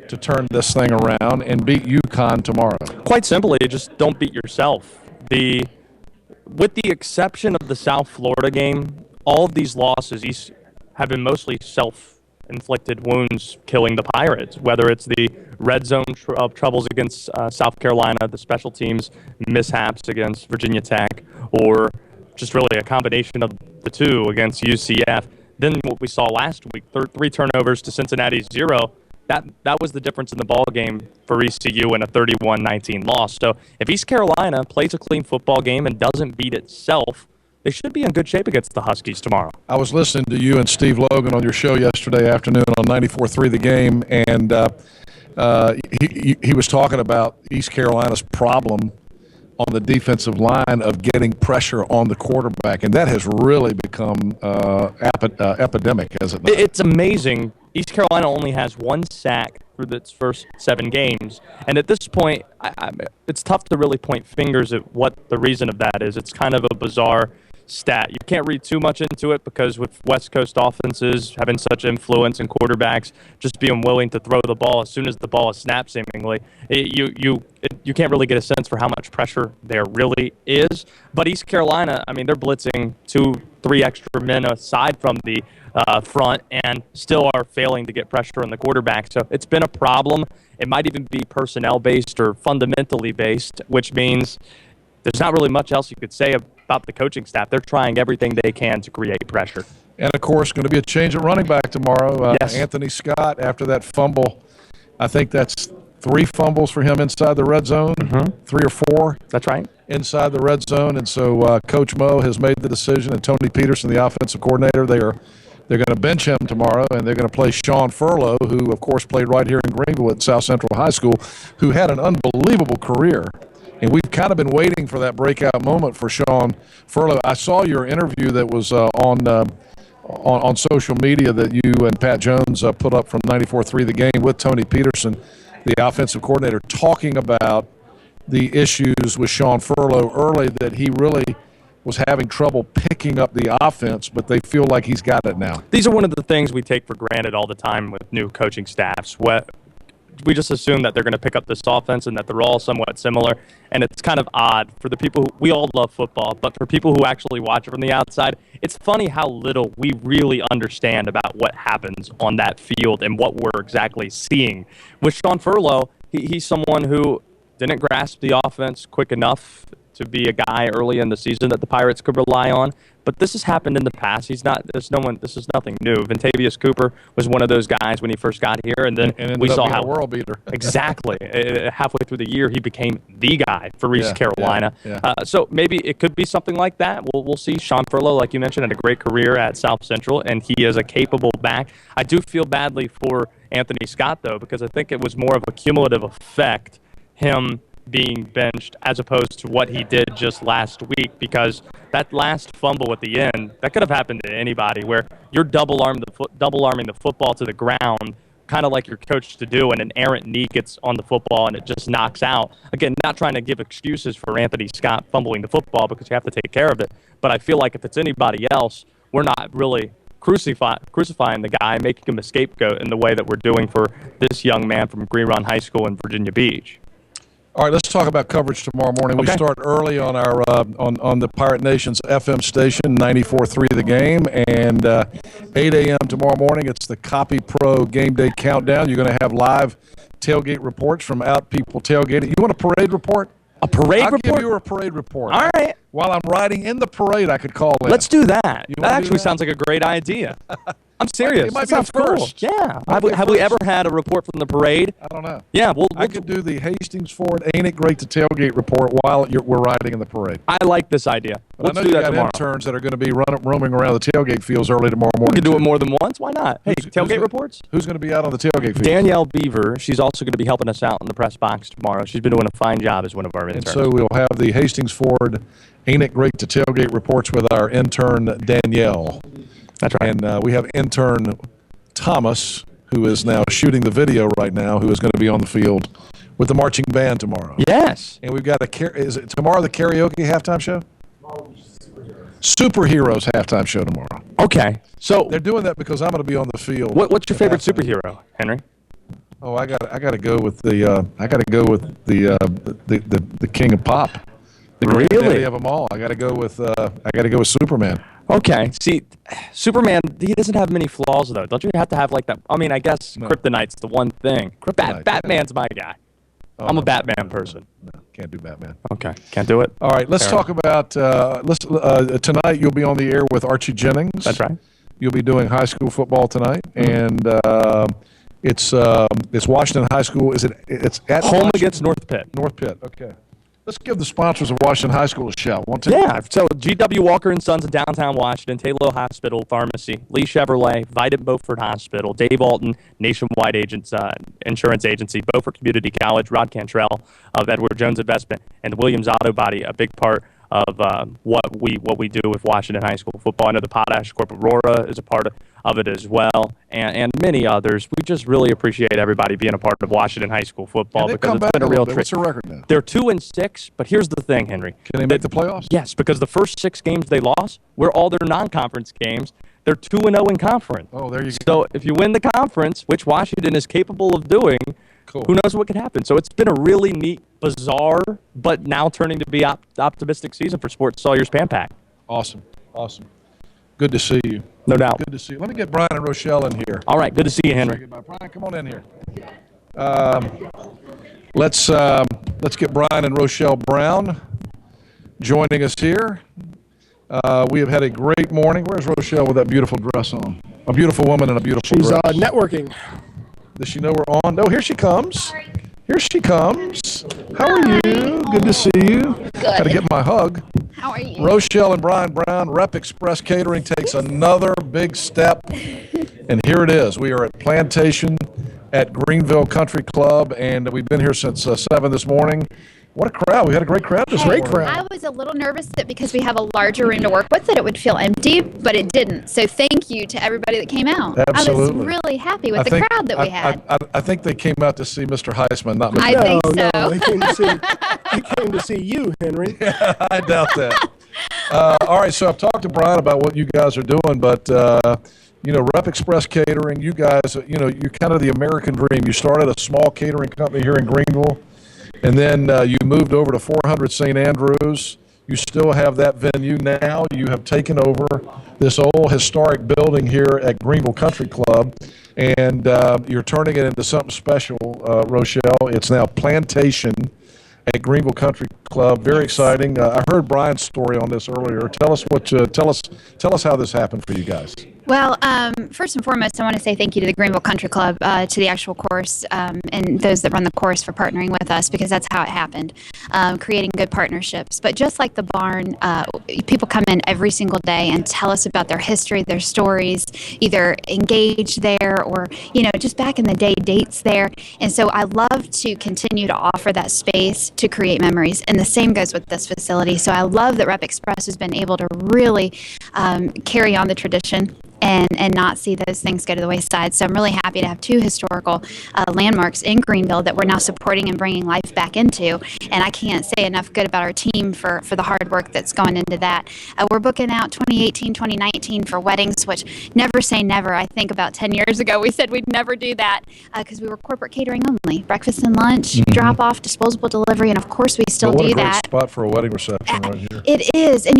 to turn this thing around and beat UConn tomorrow? Quite simply, just don't beat yourself. With the exception of the South Florida game, all of these losses have been mostly self-inflicted wounds killing the Pirates, whether it's the red zone troubles against South Carolina, the special teams mishaps against Virginia Tech, or just really a combination of the two against UCF. Then what we saw last week, 3 turnovers to Cincinnati's 0, that was the difference in the ball game for ECU in a 31-19 loss. So if East Carolina plays a clean football game and doesn't beat itself, they should be in good shape against the Huskies tomorrow. I was listening to you and Steve Logan on your show yesterday afternoon on 94.3 The Game, and he was talking about East Carolina's problem on the defensive line of getting pressure on the quarterback, and that has really become epidemic, hasn't it? It's amazing. East Carolina only has 1 sack through its first 7 games, and at this point, it's tough to really point fingers at what the reason of that is. It's kind of a bizarre stat. You can't read too much into it because with West Coast offenses having such influence and quarterbacks just being willing to throw the ball as soon as the ball is snapped, seemingly, you can't really get a sense for how much pressure there really is. But East Carolina, I mean, they're blitzing 2-3 extra men aside from the front and still are failing to get pressure on the quarterback. So it's been a problem. It might even be personnel-based or fundamentally based, which means there's not really much else you could say about the coaching staff. They're trying everything they can to create pressure. And, of course, going to be a change at running back tomorrow. Yes. Anthony Scott, after that fumble, I think that's 3 fumbles for him inside the red zone, 3 or 4. That's right. Inside the red zone. And so Coach Mo has made the decision, and Tony Peterson, the offensive coordinator, they're going to bench him tomorrow, and they're going to play Sean Furlow, who, of course, played right here in Greenville at South Central High School, who had an unbelievable career. And we've kind of been waiting for that breakout moment for Sean Furlow. I saw your interview that was on social media that you and Pat Jones put up from 94.3 The Game with Tony Peterson, the offensive coordinator, talking about the issues with Sean Furlow early, that he really was having trouble picking up the offense, but they feel like he's got it now. These are one of the things we take for granted all the time with new coaching staffs. We just assume that they're going to pick up this offense and that they're all somewhat similar. And it's kind of odd for the people we all love football, but for people who actually watch it from the outside, it's funny how little we really understand about what happens on that field and what we're exactly seeing. With Sean Furlow, he's someone who didn't grasp the offense quick enough to be a guy early in the season that the Pirates could rely on. But this has happened in the past. This is nothing new. Vintavious Cooper was one of those guys when he first got here, and then we saw how a world beater. Exactly. Halfway through the year, he became the guy for East Carolina. Yeah. So maybe it could be something like that. We'll see. Sean Furlow, like you mentioned, had a great career at South Central, and he is a capable back. I do feel badly for Anthony Scott, though, because I think it was more of a cumulative effect, him being benched as opposed to what he did just last week, because that last fumble at the end, that could have happened to anybody, where you're double arming the football to the ground, kind of like you're coached to do, and an errant knee gets on the football and it just knocks out. Again, not trying to give excuses for Anthony Scott fumbling the football, because you have to take care of it, but I feel like if it's anybody else, we're not really crucifying the guy, making him a scapegoat in the way that we're doing for this young man from Green Run High School in Virginia Beach. All right, let's talk about coverage tomorrow morning. Okay. We start early on our on the Pirate Nation's FM station, 94.3 The Game, and 8 a.m. tomorrow morning. It's the Copy Pro Game Day Countdown. You're going to have live tailgate reports from out people tailgating. You want a parade report? A parade I'll report? give you a parade report. All right. While I'm riding in the parade, I could call in. Let's do that. You That wanna do actually that? sounds like a great idea. I'm serious. It might That sounds be a cool. first. Yeah. Might be a Have we first. ever had a report from the parade? I don't know. Yeah, I could do the Hastings Ford Ain't It Great to Tailgate report while we're riding in the parade. I like this idea. But Let's I know do you that got tomorrow. interns that are going to be roaming around the tailgate fields early tomorrow morning. We can do too. it more than once. Why not? Hey, tailgate reports? Who's going to be out on the tailgate field? Danielle Beaver. She's also going to be helping us out in the press box tomorrow. She's been doing a fine job as one of our interns. And so we'll have the Hastings Ford Ain't It Great to Tailgate reports with our intern Danielle. That's right. And we have intern Thomas, who is now shooting the video right now, who is going to be on the field with the marching band tomorrow. Yes. And we've got is it tomorrow the karaoke halftime show? Superheroes halftime show tomorrow. Okay. So they're doing that because I'm going to be on the field. What's your favorite superhero, Henry? Oh, I got to go with the king of pop. The granddaddy of them all. I got to go with Superman. Okay. See, Superman, he doesn't have many flaws, though. Don't you have to have like that? I mean, I guess Kryptonite's the one thing. Batman's my guy. I'm a Batman person. No, can't do Batman. Okay. Can't do it? All right, let's talk about tonight. You'll be on the air with Archie Jennings. That's right. You'll be doing high school football tonight, and it's Washington High School. It's at home against North Pitt. North Pitt. Okay. Let's give the sponsors of Washington High School a shout. Yeah, so G.W. Walker and Sons in downtown Washington, Taylor Hospital Pharmacy, Lee Chevrolet, Vidant Beaufort Hospital, Dave Alton, Nationwide Insurance Agency, Beaufort Community College, Rod Cantrell of Edward Jones Investment, and Williams Auto Body, a big part of what we do with Washington High School football. I know the Potash Corp Aurora is a part of it as well, and many others. We just really appreciate everybody being a part of Washington High School football because it's been a real treat. What's their record now? They're 2-6, but here's the thing, Henry. Can they make the playoffs? Yes, because the first 6 games they lost were all their non-conference games. They're 2-0 in conference. Oh, there you go. So if you win the conference, which Washington is capable of doing, who knows what could happen. So it's been a really neat, bizarre, but now turning to be optimistic season for Sports Sawyer's Pan Pack. Awesome. Good to see you. No doubt. Good to see you. Let me get Brian and Rochelle in here. All right, good to see you, Henry. Brian, come on in here. Let's get Brian and Rochelle Brown joining us here. We have had a great morning. Where's Rochelle with that beautiful dress on? A beautiful woman in a beautiful dress. She's networking. Does she know we're on? Oh, here she comes. Here she comes. How are you? Good to see you. Good. Got to get my hug. How are you? Rochelle and Brian Brown, Rep Express Catering takes another big step. And here it is. We are at Plantation at Greenville Country Club, and we've been here since 7 this morning. What a crowd. We had a great crowd this morning. I was a little nervous that because we have a larger room to work with that it would feel empty, but it didn't. So thank you to everybody that came out. Absolutely. I was really happy with the crowd that we had. I think they came out to see Mr. Heisman, not Mr. I think so. No, they came to see you, Henry. I doubt that. All right, so I've talked to Brian about what you guys are doing, but Rep Express Catering, you guys, you're kind of the American dream. You started a small catering company here in Greenville, and then you moved over to 400 St. Andrews. You still have that venue now. You have taken over this old historic building here at Greenville Country Club, and you're turning it into something special, Rochelle. It's now Plantation at Greenville Country Club. Very exciting. I heard Brian's story on this earlier. Tell us how this happened for you guys. Well, first and foremost, I want to say thank you to the Greenville Country Club, to the actual course, and those that run the course for partnering with us, because that's how it happened, creating good partnerships. But just like the barn, people come in every single day and tell us about their history, their stories, either engaged there or, just back in the day, dates there. And so I love to continue to offer that space to create memories. And the same goes with this facility. So I love that Rep Express has been able to really carry on the tradition and not see those things go to the wayside. So I'm really happy to have two historical landmarks in Greenville that we're now supporting and bringing life back into. And I can't say enough good about our team for the hard work that's going into that. We're booking out 2018, 2019 for weddings, which never say never. I think about 10 years ago we said we'd never do that because we were corporate catering only. Breakfast and lunch, drop off, disposable delivery, and of course we still do that. What a great spot for a wedding reception right here. It is. And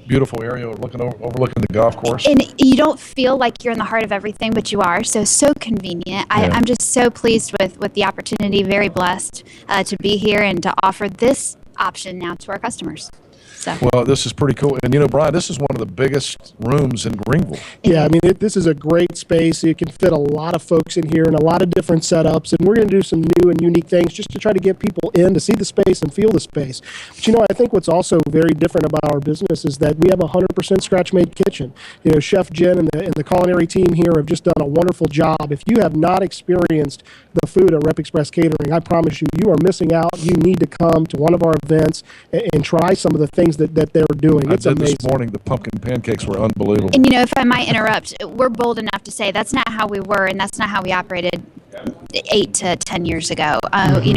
beautiful area overlooking the golf course. And you don't feel like you're in the heart of everything, but you are. So convenient. I'm just so pleased with the opportunity, very blessed to be here and to offer this option now to our customers. So. Well, this is pretty cool. And, Brian, this is one of the biggest rooms in Greenville. Yeah, I mean, this is a great space. You can fit a lot of folks in here and a lot of different setups. And we're going to do some new and unique things just to try to get people in to see the space and feel the space. But, I think what's also very different about our business is that we have a 100% scratch-made kitchen. Chef Jen and the culinary team here have just done a wonderful job. If you have not experienced the food at Rep Express Catering, I promise you, you are missing out. You need to come to one of our events and try some of the things that they're doing. It's amazing. This morning, the pumpkin pancakes were unbelievable. And if I might interrupt, we're bold enough to say that's not how we were and that's not how we operated 8 to 10 years ago.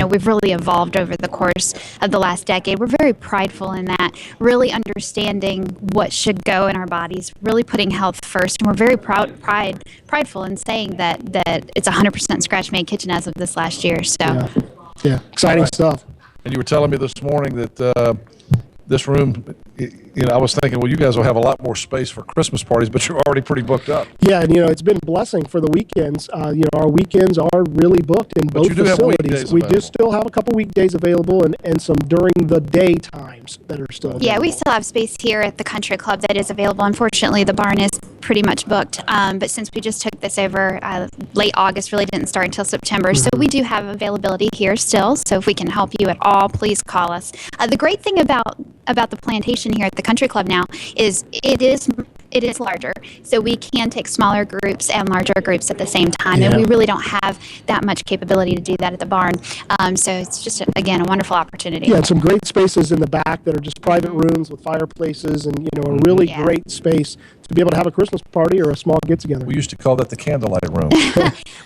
We've really evolved over the course of the last decade. We're very prideful in that, really understanding what should go in our bodies, really putting health first. And we're very prideful in saying that it's a 100% scratch-made kitchen as of this last year. So, yeah, exciting stuff. And you were telling me this morning that this room, I was thinking, well, you guys will have a lot more space for Christmas parties, but you're already pretty booked up. Yeah, and it's been a blessing for the weekends. Our weekends are really booked in both facilities. We do still have a couple weekdays available and some during the day times that are still available. Yeah, we still have space here at the Country Club that is available. Unfortunately, the barn is pretty much booked, but since we just took this over late August, really didn't start until September, so we do have availability here still. So if we can help you at all, please call us. The great thing about the plantation here at the Country Club now is it is larger, so we can take smaller groups and larger groups at the same time, and we really don't have that much capability to do that at the barn. So it's just, again, a wonderful opportunity. Yeah, and some great spaces in the back that are just private rooms with fireplaces and, a really great space to be able to have a Christmas party or a small get-together. We used to call that the candlelight room.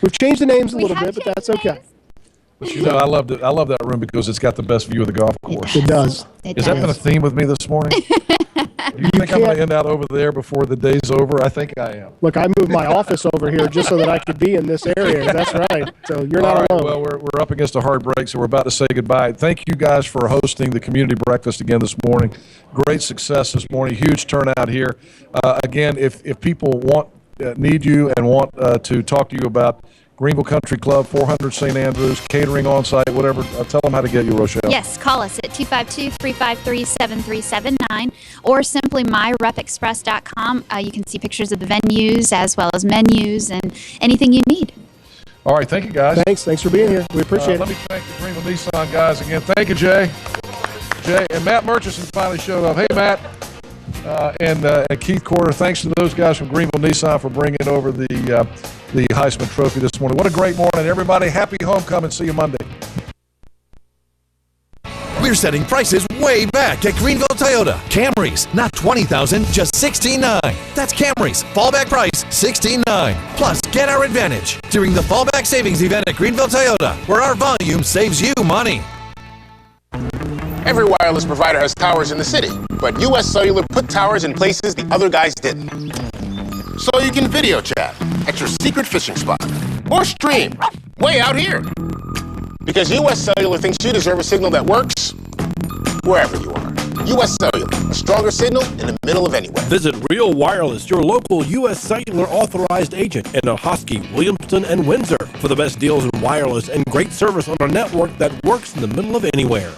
We've changed the names a little bit, but that's okay. But I love that room because it's got the best view of the golf course. It does. Is that been a theme with me this morning? Do you think I'm going to end out over there before the day's over? I think I am. Look, I moved my office over here just so that I could be in this area. That's right. So you're not alone. Well, we're up against a hard break, so we're about to say goodbye. Thank you guys for hosting the community breakfast again this morning. Great success this morning. Huge turnout here. Again, if people need you and want to talk to you about Greenville Country Club, 400 St. Andrews, catering on site, whatever. Tell them how to get you, Rochelle. Yes, call us at 252-353-7379 or simply myrepexpress.com. You can see pictures of the venues as well as menus and anything you need. All right, thank you, guys. Thanks for being here. We appreciate it. Let me thank the Greenville Nissan guys again. Thank you, Jay. And Matt Murchison finally showed up. Hey, Matt. And Keith Corder, thanks to those guys from Greenville Nissan for bringing over the Heisman Trophy this morning. What a great morning, everybody. Happy homecoming. See you Monday. We're setting prices way back at Greenville Toyota. Camrys, not $20,000, just $16,900. That's Camrys. Fallback price, $16,900. Plus, get our advantage during the Fallback Savings event at Greenville Toyota, where our volume saves you money. Every wireless provider has towers in the city, but U.S. Cellular put towers in places the other guys didn't. So you can video chat at your secret fishing spot or stream way out here. Because U.S. Cellular thinks you deserve a signal that works wherever you are. U.S. Cellular, a stronger signal in the middle of anywhere. Visit Real Wireless, your local U.S. Cellular authorized agent in Ahoskie, Williamston, and Windsor for the best deals in wireless and great service on a network that works in the middle of anywhere.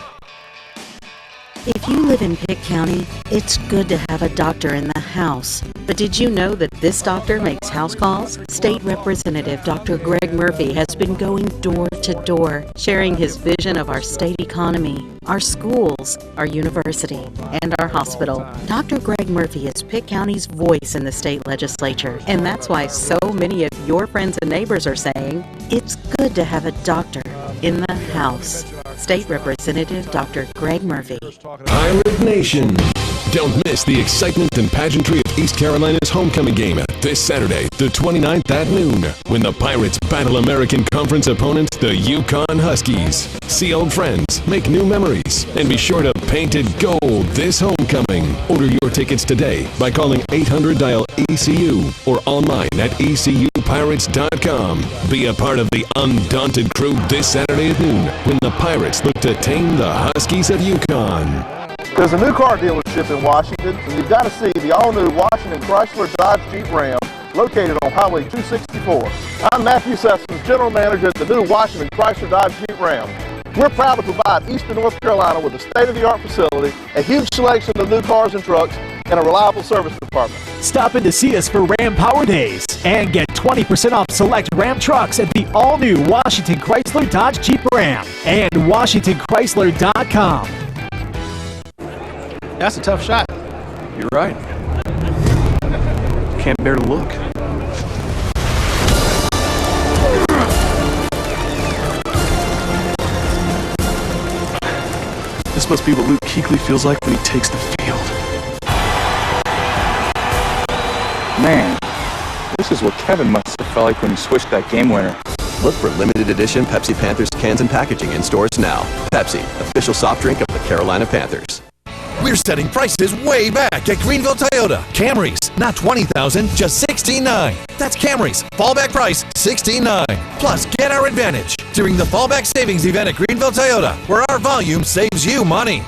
If you live in Pitt County, it's good to have a doctor in the house. But did you know that this doctor makes house calls? State Representative Dr. Greg Murphy has been going door to door, sharing his vision of our state economy, our schools, our university, and our hospital. Dr. Greg Murphy is Pitt County's voice in the state legislature, and that's why so many of your friends and neighbors are saying, it's good to have a doctor in the house. State Representative Dr. Greg Murphy. Pirate Nation. Don't miss the excitement and pageantry of East Carolina's homecoming game this Saturday, the 29th at noon, when the Pirates battle American Conference opponent, the Yukon Huskies. See old friends, make new memories, and be sure to paint it gold this homecoming. Order your tickets today by calling 800-DIAL-ECU or online at ecupirates.com. Be a part of the undaunted crew this Saturday at noon when the Pirates look to tame the Huskies of Yukon. There's a new car dealership in Washington, and you've got to see the all-new Washington Chrysler Dodge Jeep Ram located on Highway 264. I'm Matthew Sessions, General Manager at the new Washington Chrysler Dodge Jeep Ram. We're proud to provide Eastern North Carolina with a state-of-the-art facility, a huge selection of new cars and trucks, and a reliable service department. Stop in to see us for Ram Power Days and get 20% off select Ram trucks at the all-new Washington Chrysler Dodge Jeep Ram and WashingtonChrysler.com. That's a tough shot. You're right. Can't bear to look. This must be what Luke Kuechly feels like when he takes the field. Man, this is what Kevin must have felt like when he swished that game winner. Look for limited edition Pepsi Panthers cans and packaging in stores now. Pepsi, official soft drink of the Carolina Panthers. We're setting prices way back at Greenville Toyota. Camrys, not $20,000, just $16,900. That's Camrys. Fallback price, $16,900. Plus, get our advantage during the Fallback Savings event at Greenville Toyota, where our volume saves you money.